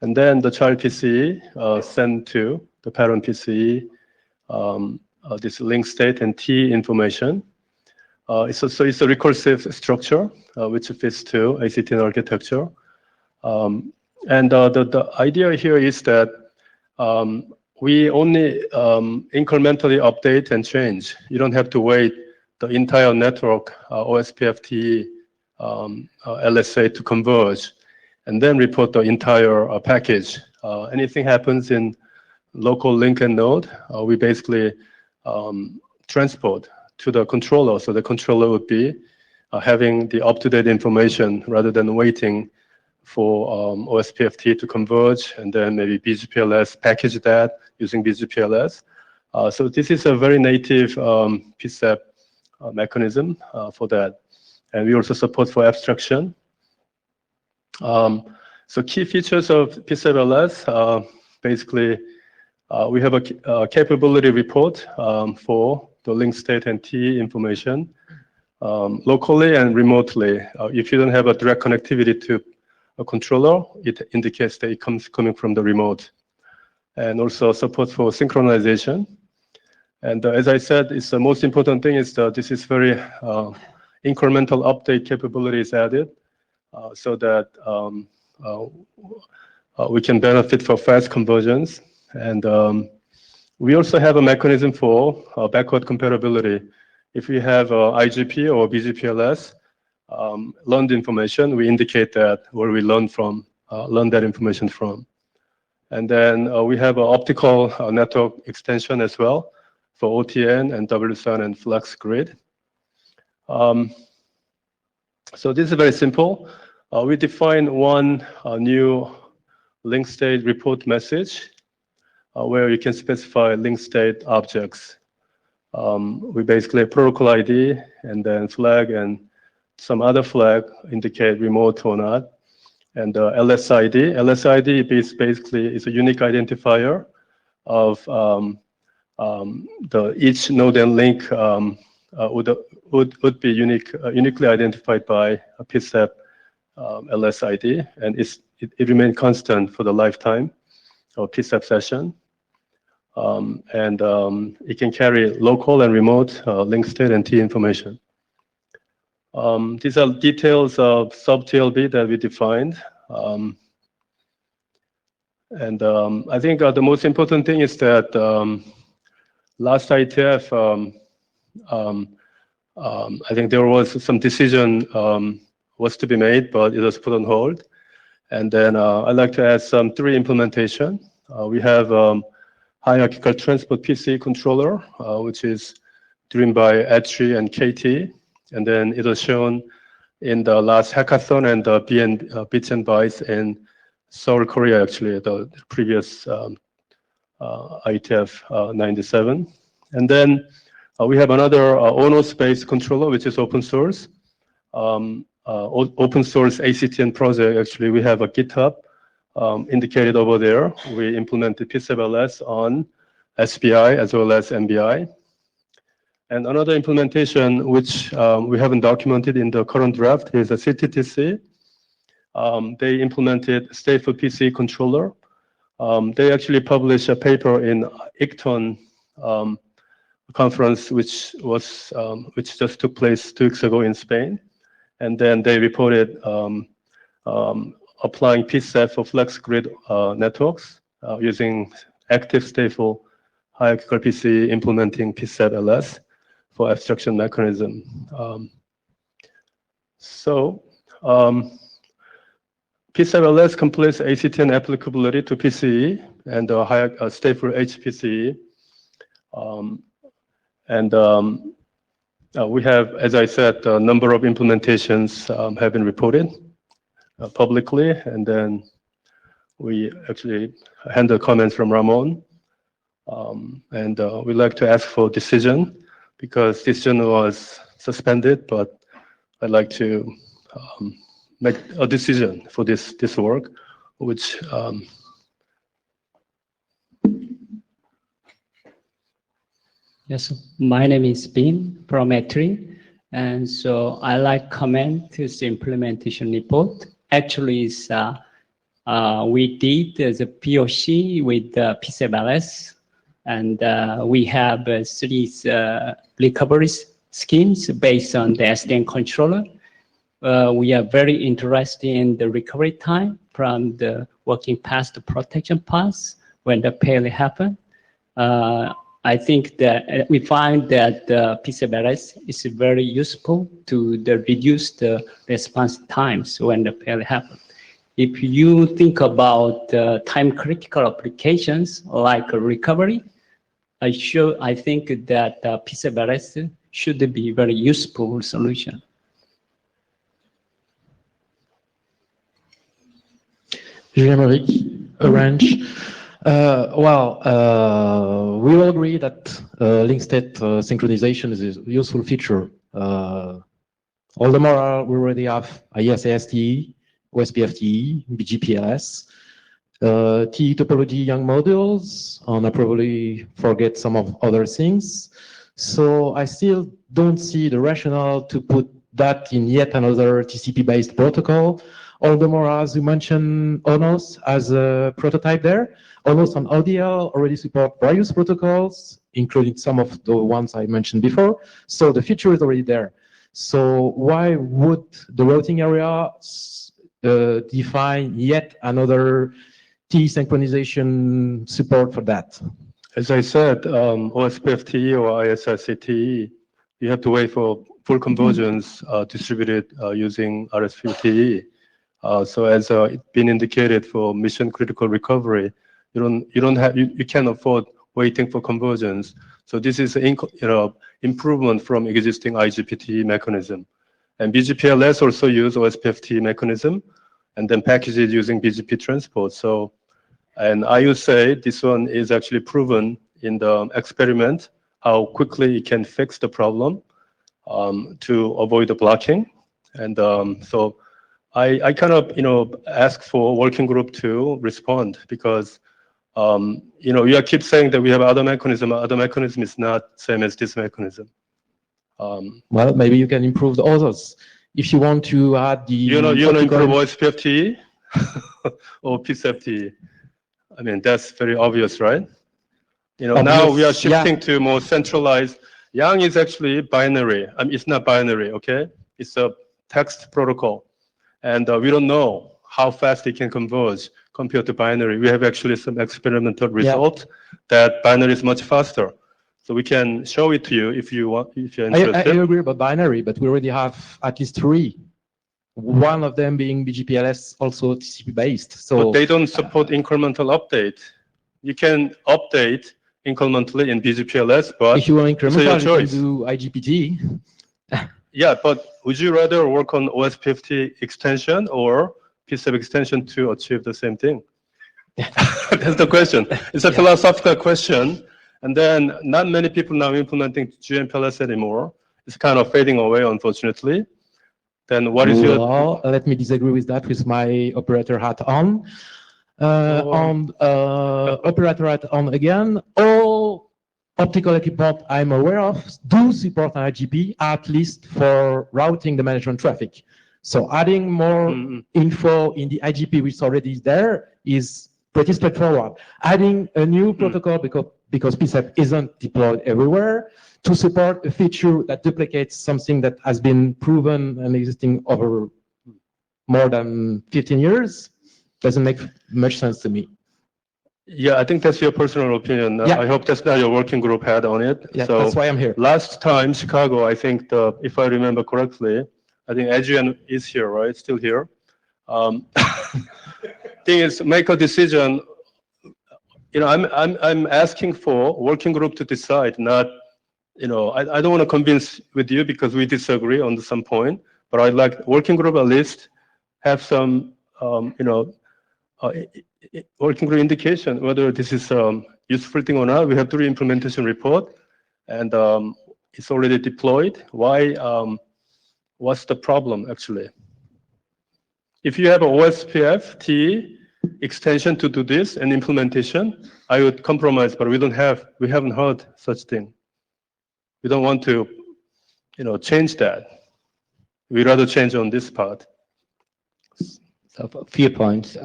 And then the child PCE send to the parent PCE this link state and T information. So it's a recursive structure which fits to ACTN architecture. And the idea here is that we only incrementally update and change. You don't have to wait the entire network OSPF-TE LSA to converge and then report the entire package. Anything happens in local link and node, we basically transport to the controller. So the controller would be having the up-to-date information rather than waiting for OSPF-TE to converge, and then maybe BGP-LS package that using BGP-LS. So this is a very native PSAP mechanism for that. And we also support for abstraction. So key features of PSAP-LS, basically, we have a capability report for the link state and T information locally and remotely. If you don't have a direct connectivity to a controller, it indicates that it coming from the remote. And also support for synchronization. And as I said, it's the most important thing is that this is very incremental update capability is added so that we can benefit from fast conversions. And we also have a mechanism for backward compatibility. If we have IGP or BGPLS, learned information, we indicate that where we learn that information from. And then we have an optical network extension as well for OTN and WSUN and Flex Grid. So this is very simple. We define one new link state report message where you can specify link state objects. We basically have protocol ID and then flag and some other flag indicate remote or not. And LSID. LSID is basically a unique identifier of each node and link would be uniquely identified by a PSAP LSID, and it remains constant for the lifetime of PSAP session. And it can carry local and remote link state and T information. These are details of sub-TLB that we defined. And I think the most important thing is that last IETF, I think there was some decision was to be made, but it was put on hold. And then I'd like to add some 3 implementation. We have hierarchical transport PCE controller, which is driven by H3 and KT. And then it was shown in the last hackathon and the Bits and Bytes in Seoul, Korea, actually, the previous IETF 97. And then we have another ONO-based controller, which is open source. Open source ACTN project, actually, we have a GitHub indicated over there. We implemented PSAP-LS on SBI as well as MBI. And another implementation, which we haven't documented in the current draft, is a CTTC. They implemented stateful PCE controller. They actually published a paper in ICTON conference, which just took place 2 weeks ago in Spain. And then they reported applying PSAP for flex grid networks using active stateful hierarchical PCE implementing PSAP-LS for abstraction mechanism. PSAP-LS completes ACTN applicability to PCE and stateful HPCE. We have, as I said, a number of implementations have been reported publicly, and then we actually handle comments from Ramon. We'd like to ask for decision because decision was suspended, but I'd like to make a decision for this work, which Yes, my name is Bin from E3, and so I like comment to the implementation report. Actually, we did the POC with PSAP-LS, and we have 3 recovery schemes based on the SDN controller. We are very interested in the recovery time from the working past the protection paths when the failure happen. I think that we find that PSAP-LS is very useful to reduce the response times when the failure happens. If you think about time critical applications like recovery, I think that PSAP-LS should be a very useful solution. Jean-Marie, Orange. We all agree that link state synchronization is a useful feature. All the more we already have IESA-STE, OSPF-TE, BGPLS, TE topology young modules, and I probably forget some of other things. So I still don't see the rationale to put that in yet another TCP-based protocol. All the more as you mentioned ONOS as a prototype there. ONOS and ODL already support various protocols, including some of the ones I mentioned before. So the feature is already there. So why would the routing area define yet another T synchronization support for that? As I said, OSPF-TE or ISIC-TE, you have to wait for full convergence distributed using RSP-TE. So as it's been indicated for mission critical recovery, you can't afford waiting for convergence. So this is improvement from existing IGPT mechanism. And BGPLS also use OSPF-TE mechanism and then package it using BGP transport. So, and I would say this one is actually proven in the experiment how quickly it can fix the problem to avoid the blocking. And so I kind of, ask for working group to respond because, you keep saying that we have other mechanism. Other mechanism is not same as this mechanism. Well, maybe you can improve the others. If you want to add the... You want to improve OSPF-TE or PCEP-TE? I mean, that's very obvious, right? Now we are shifting to more centralized. Yang is actually binary. I mean, it's not binary, okay? It's a text protocol. And we don't know how fast it can converge compared to binary. We have actually some experimental results that binary is much faster. So we can show it to you if you want, if you're interested. I agree about binary, but we already have at least 3. One of them being BGPLS, also TCP based. So but they don't support incremental update. You can update incrementally in BGPLS, but if you want incremental, it's your choice. You can do IGPT. Yeah, but would you rather work on OSPF-TE extension or PCEP extension to achieve the same thing? That's the question. It's a philosophical question. And then not many people now implementing GMPLS anymore. It's kind of fading away, unfortunately. Then what is your... Let me disagree with that with my operator hat on. Operator hat on again. All optical equipment I'm aware of do support an IGP, at least for routing the management traffic. So adding more info in the IGP, which already is there, is pretty straightforward. Adding a new protocol because PCEP isn't deployed everywhere to support a feature that duplicates something that has been proven and existing over more than 15 years doesn't make much sense to me. Yeah, I think that's your personal opinion. I hope that's not your working group had on it. Yeah, so that's why I'm here. Last time, Chicago, I think, if I remember correctly, I think Adrian is here, right? Still here. Thing is, make a decision. I'm asking for working group to decide, not, I don't want to convince with you because we disagree on some point, but I'd like working group at least have some, working group indication whether this is useful thing or not. We have 3 implementation report and it's already deployed. Why, what's the problem actually? If you have a OSPF-TE extension to do this and implementation, I would compromise, but we haven't heard such thing. We don't want to, change that. We'd rather change on this part. So a few points.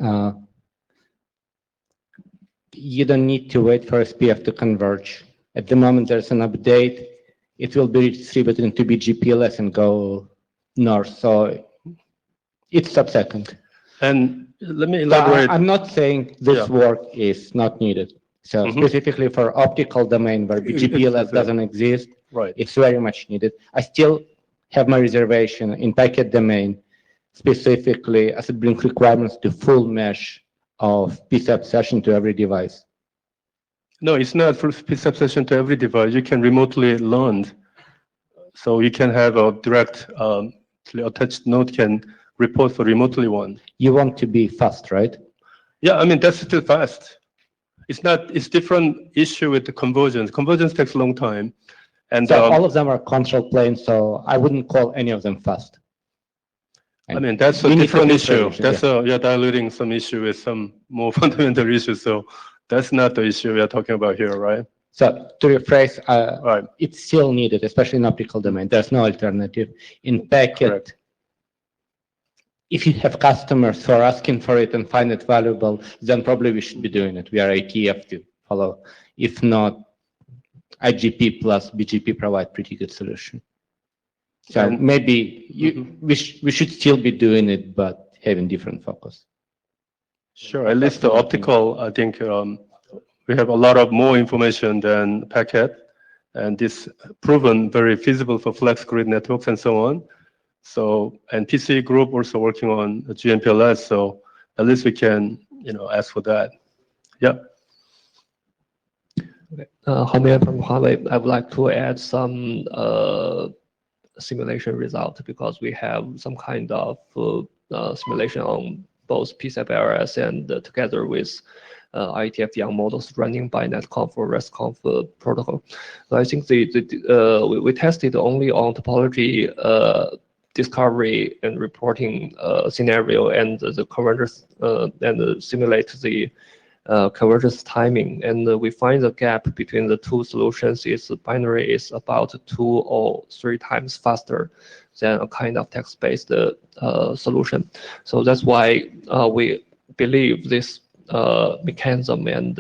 You don't need to wait for SPF to converge. At the moment there's an update, it will be distributed into BGPLS and go north. So it's sub-second. And let me elaborate. I'm not saying this work is not needed. So specifically for optical domain where BGPLS doesn't exist, it's very much needed. I still have my reservation in packet domain, specifically as it brings requirements to full mesh of PCEP session to every device. No, it's not full PCEP session to every device. You can remotely learn. So you can have a direct attached node can report for remotely one. You want to be fast, right? Yeah, I mean, that's still fast. It's different issue with the convergence. Convergence takes a long time. And so all of them are control planes, so I wouldn't call any of them fast. I mean, that's a different issue. That's you're diluting some issue with some more fundamental issues. So that's not the issue we are talking about here, right? So to rephrase, it's still needed, especially in optical domain. There's no alternative. In packet, if you have customers who are asking for it and find it valuable, then probably we should be doing it. We are IETF to follow. If not, IGP plus BGP provide pretty good solution. So maybe we should still be doing it, but having different focus. Sure, at least the optical, I think we have a lot of more information than packet, and this proven very feasible for flex grid networks and so on. So, and PC group also working on GMPLS, so at least we can, ask for that. Yeah. Javier from Huawei. I would like to add some simulation result because we have some kind of simulation on both PCAP-LRS and together with IETF young models running by NetConf or RESTConf protocol. So I think we tested only on topology discovery and reporting scenario and the convergence and simulate the convergence timing, and we find the gap between the two solutions is binary is about 2 or 3 times faster than a kind of text-based solution. So that's why we believe this mechanism and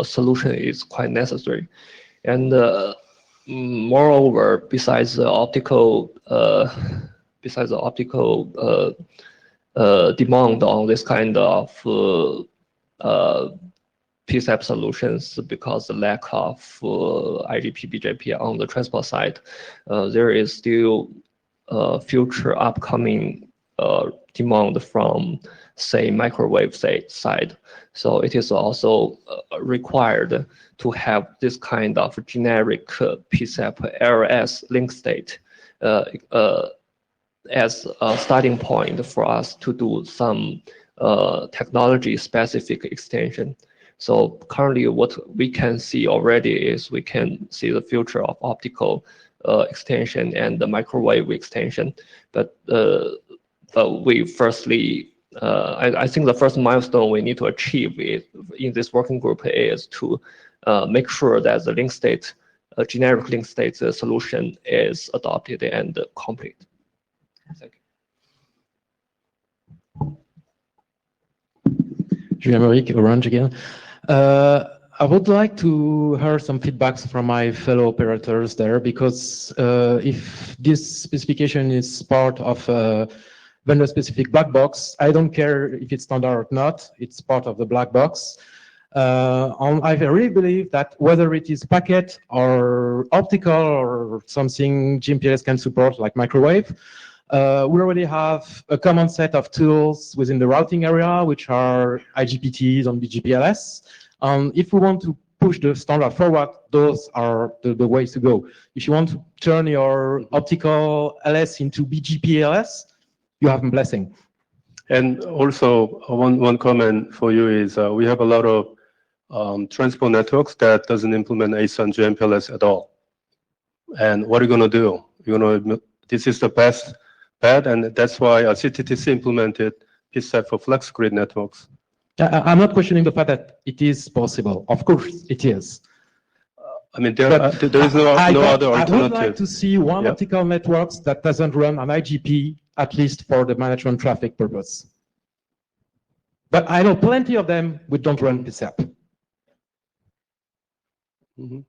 solution is quite necessary. And moreover, besides the optical demand on this kind of PSAP solutions because the lack of IGP, BJP on the transport side, there is still future upcoming demand from, say, microwave side. So it is also required to have this kind of generic PSAP LRS link state as a starting point for us to do some technology-specific extension. So currently, what we can see already is we can see the future of optical extension and the microwave extension. But we firstly, I think the first milestone we need to achieve in this working group is to make sure that the link state, generic link state solution is adopted and complete. Thank you. Jean-Marie, Orange again. I would like to hear some feedbacks from my fellow operators there, because if this specification is part of a vendor-specific black box, I don't care if it's standard or not, it's part of the black box. I really believe that whether it is packet or optical or something GMPLS can support, like microwave, we already have a common set of tools within the routing area, which are IGPTs and BGPLS. If we want to push the standard forward, those are the ways to go. If you want to turn your optical LS into BGPLS, you have a blessing. And also, one comment for you is we have a lot of transport networks that doesn't implement ASUN GMPLS at all. And what are you going to do? This is the best bet, and that's why CTTC implemented PSAP for flex grid networks. I'm not questioning the fact that it is possible. Of course, it is. I mean, there is no other alternative. I would like to see one optical networks that doesn't run an IGP, at least for the management traffic purpose. But I know plenty of them which don't run PSAP. So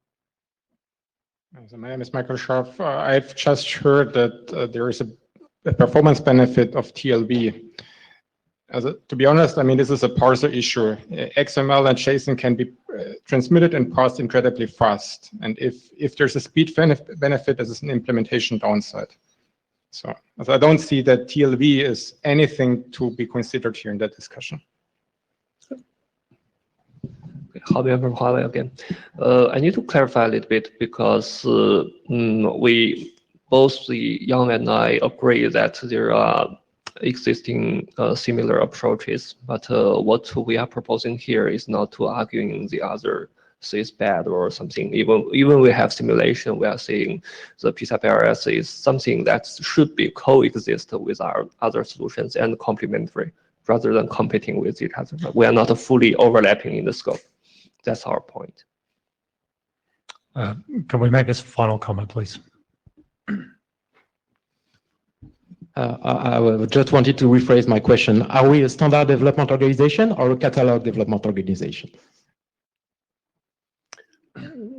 my name is Michael Scharf. I've just heard that there is a performance benefit of TLB. To be honest, I mean, this is a parser issue. XML and JSON can be transmitted and parsed incredibly fast. And if there's a speed benefit, this is an implementation downside. So I don't see that TLB is anything to be considered here in that discussion. Javier from Huawei again. I need to clarify a little bit because we, both the Yang and I, agree that there are existing similar approaches, but what we are proposing here is not to arguing the other is bad or something. Even we have simulation, we are saying the PSAP-LRS is something that should be coexist with our other solutions and complementary rather than competing with each other. We are not fully overlapping in the scope. That's our point. Can we make this final comment, please? I just wanted to rephrase my question. Are we a standard development organization or a catalog development organization?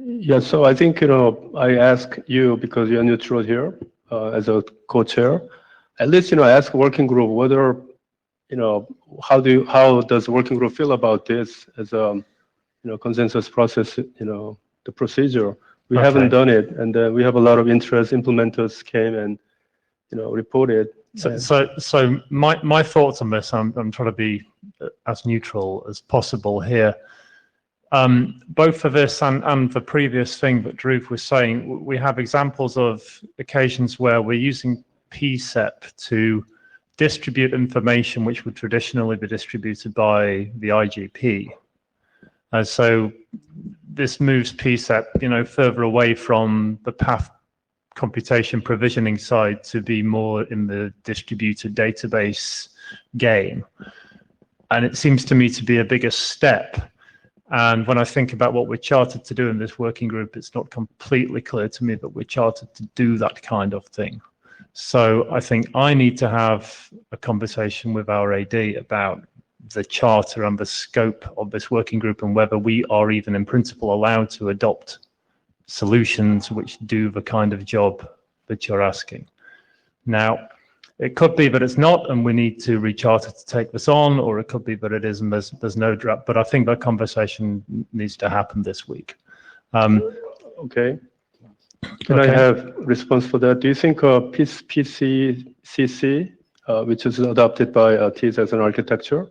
Yeah, so I think, I ask you because you're neutral here as a co-chair. At least, I ask working group whether, how does working group feel about this as a, consensus process, the procedure. We haven't done it, and we have a lot of interest. Implementers came and, reported. So my thoughts on this, I'm trying to be as neutral as possible here. Both for this and the previous thing that Dhruv was saying, we have examples of occasions where we're using PSEP to distribute information which would traditionally be distributed by the IGP. So this moves PSEP, further away from the path computation provisioning side to be more in the distributed database game. And it seems to me to be a bigger step. And when I think about what we're chartered to do in this working group, it's not completely clear to me that we're chartered to do that kind of thing. So I think I need to have a conversation with our AD about the charter and the scope of this working group and whether we are even in principle allowed to adopt solutions which do the kind of job that you're asking. Now, it could be that it's not and we need to recharter to take this on, or it could be that it is and there's no draft, but I think that conversation needs to happen this week. Okay. Can I have response for that? Do you think PCCC, which is adopted by TIS as an architecture,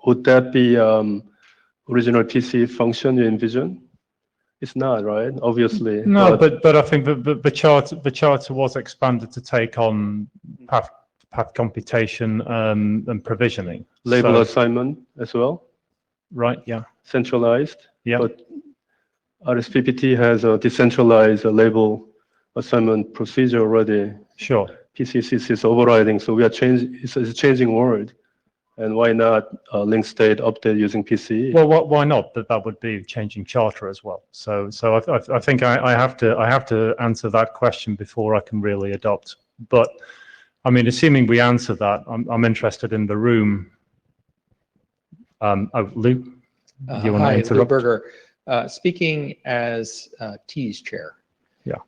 would that be original PC function you envision? It's not, right? Obviously. No, but I think the charter was expanded to take on path computation and provisioning. Label assignment as well? Right, yeah. Centralized? Yeah. But RSPPT has a decentralized label assignment procedure already. Sure. PCCC is overriding, so we are it's a changing world. And why not link state update using PCE? Well, why not? That would be changing charter as well. So I think I have to answer that question before I can really adopt. But I mean, assuming we answer that, I'm interested in the room. Lou, you want to interrupt? Lou Berger. Speaking as TIS chair. Yeah.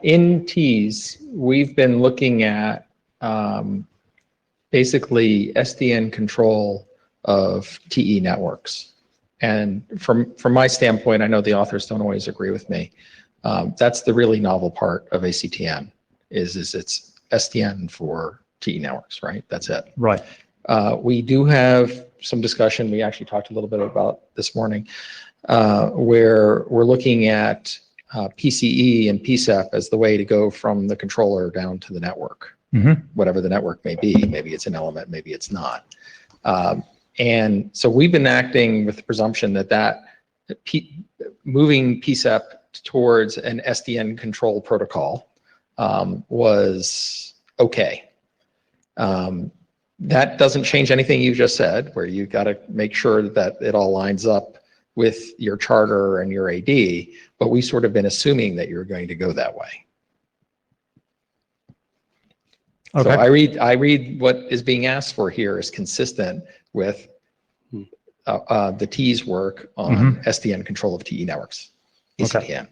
In TIS, we've been looking at basically SDN control of TE networks. And from my standpoint, I know the authors don't always agree with me. That's the really novel part of ACTN is it's SDN for TE networks, right? That's it. Right. We do have some discussion, we actually talked a little bit about this morning, where we're looking at PCE and PSEP as the way to go from the controller down to the network. Whatever the network may be, maybe it's an element, maybe it's not. And so we've been acting with the presumption that moving PSEP towards an SDN control protocol was okay. That doesn't change anything you just said, where you got to make sure that it all lines up with your charter and your AD, but we sort of been assuming that you're going to go that way. Okay. So I read what is being asked for here is consistent with the TIS work on SDN control of TE networks. Okay.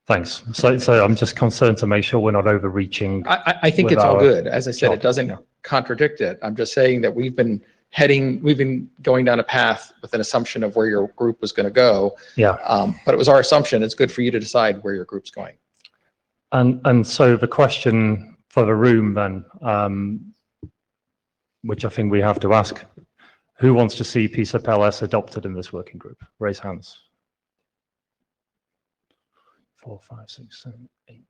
Thanks. So I'm just concerned to make sure we're not overreaching. I think it's all good. As I said, it doesn't contradict it. I'm just saying that we've been going down a path with an assumption of where your group was going to go. Yeah. But it was our assumption. It's good for you to decide where your group's going. And so the question for the room then, which I think we have to ask, who wants to see PSEP LS adopted in this working group? Raise hands. 4, 5, 6, 7, 8,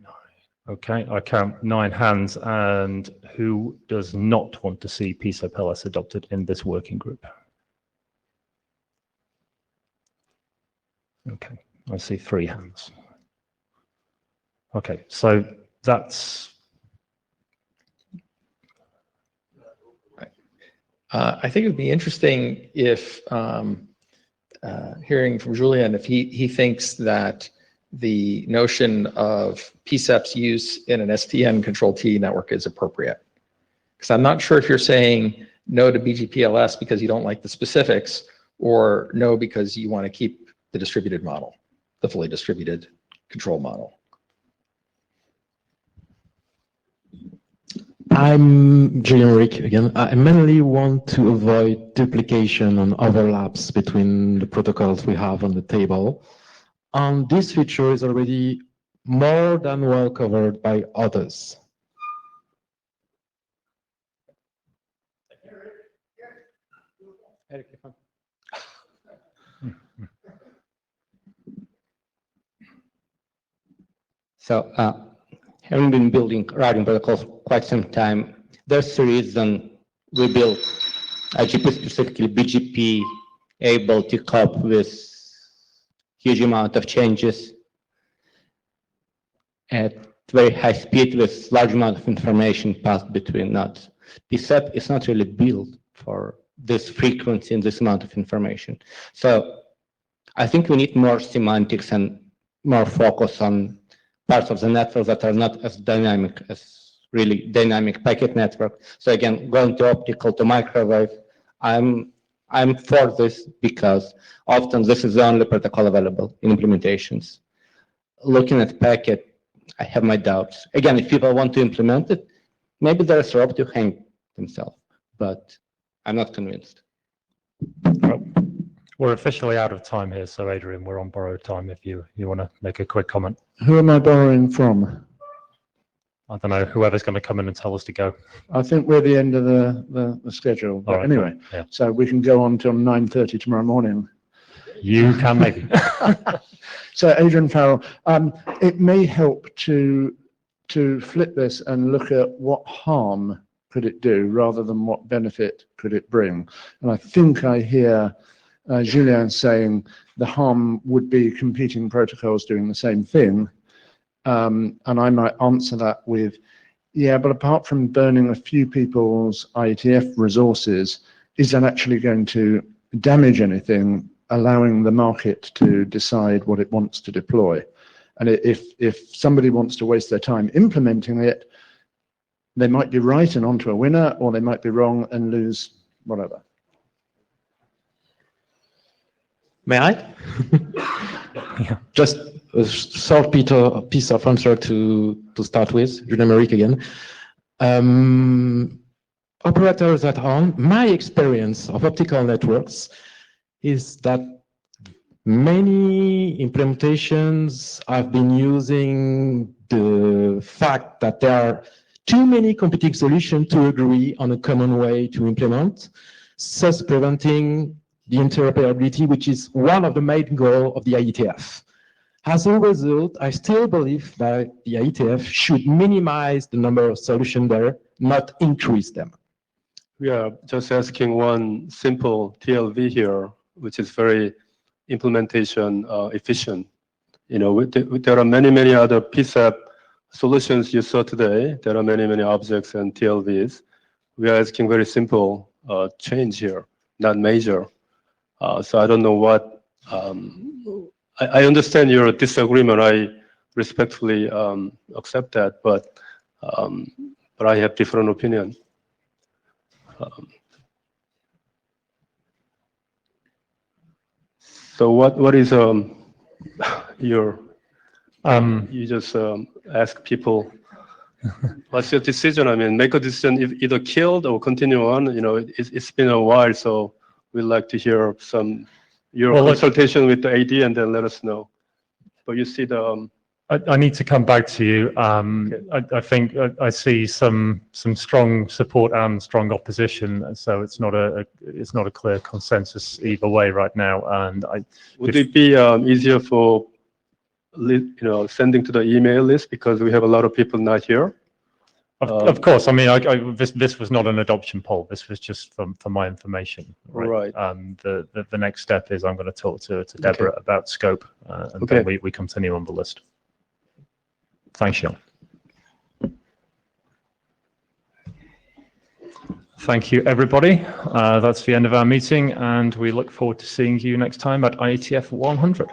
9. Okay, I count 9 hands. And who does not want to see PSEP LS adopted in this working group? Okay, I see 3 hands. Okay, so that's... I think it would be interesting if, hearing from Julian, if he thinks that the notion of PSEP's use in an SDN controlled TE network is appropriate. Because I'm not sure if you're saying no to BGPLS because you don't like the specifics, or no, because you want to keep the distributed model, the fully distributed control model? I'm Julian Rick again. I mainly want to avoid duplication and overlaps between the protocols we have on the table. And this feature is already more than well covered by others. So, having been building routing protocols for quite some time, there's a reason we built IGP, specifically BGP, able to cope with huge amount of changes at very high speed with large amount of information passed between nodes. PSAP is not really built for this frequency and this amount of information. So I think we need more semantics and more focus on parts of the network that are not as dynamic as really dynamic packet network. So again, going to optical to microwave, I'm for this because often this is the only protocol available in implementations. Looking at packet, I have my doubts. Again, if people want to implement it, maybe there's a rope to hang themselves, but I'm not convinced. We're officially out of time here, so Adrian, we're on borrowed time if you want to make a quick comment. Who am I borrowing from? I don't know, whoever's going to come in and tell us to go. I think we're the end of the schedule. But right, anyway, yeah. so we can go on till 9:30 tomorrow morning. You can maybe. So Adrian Farrell, it may help to flip this and look at what harm could it do rather than what benefit could it bring. And I think I hear Julien saying the harm would be competing protocols doing the same thing. And I might answer that with, yeah, but apart from burning a few people's IETF resources, is that actually going to damage anything, allowing the market to decide what it wants to deploy? And if somebody wants to waste their time implementing it, they might be right and onto a winner, or they might be wrong and lose whatever. May I? Just a short piece of answer to start with, Julien Meric again. Operators at home, my experience of optical networks is that many implementations have been using the fact that there are too many competing solutions to agree on a common way to implement, thus preventing the interoperability, which is one of the main goals of the IETF. As a result, I still believe that the IETF should minimize the number of solutions there, not increase them. We are just asking one simple TLV here, which is very implementation efficient. You know, there are many other PSAP solutions you saw today. There are many objects and TLVs. We are asking very simple change here, not major. So I don't know what, I understand your disagreement. I respectfully accept that, but I have different opinion. So what is your, you just ask people, what's your decision? I mean, make a decision, if either killed or continue on. You know, it's been a while, so we'd like to hear your consultation with the AD and then let us know. But you see the... I need to come back to you. Okay. I think I see some strong support and strong opposition, so it's not a clear consensus either way right now. And would it be easier for sending to the email list, because we have a lot of people not here? Of course. I mean, this was not an adoption poll. This was just for my information. Right. The next step is I'm going to talk to Deborah about scope, and then we continue on the list. Thanks, Sean. Thank you, everybody. That's the end of our meeting, and we look forward to seeing you next time at IETF 100.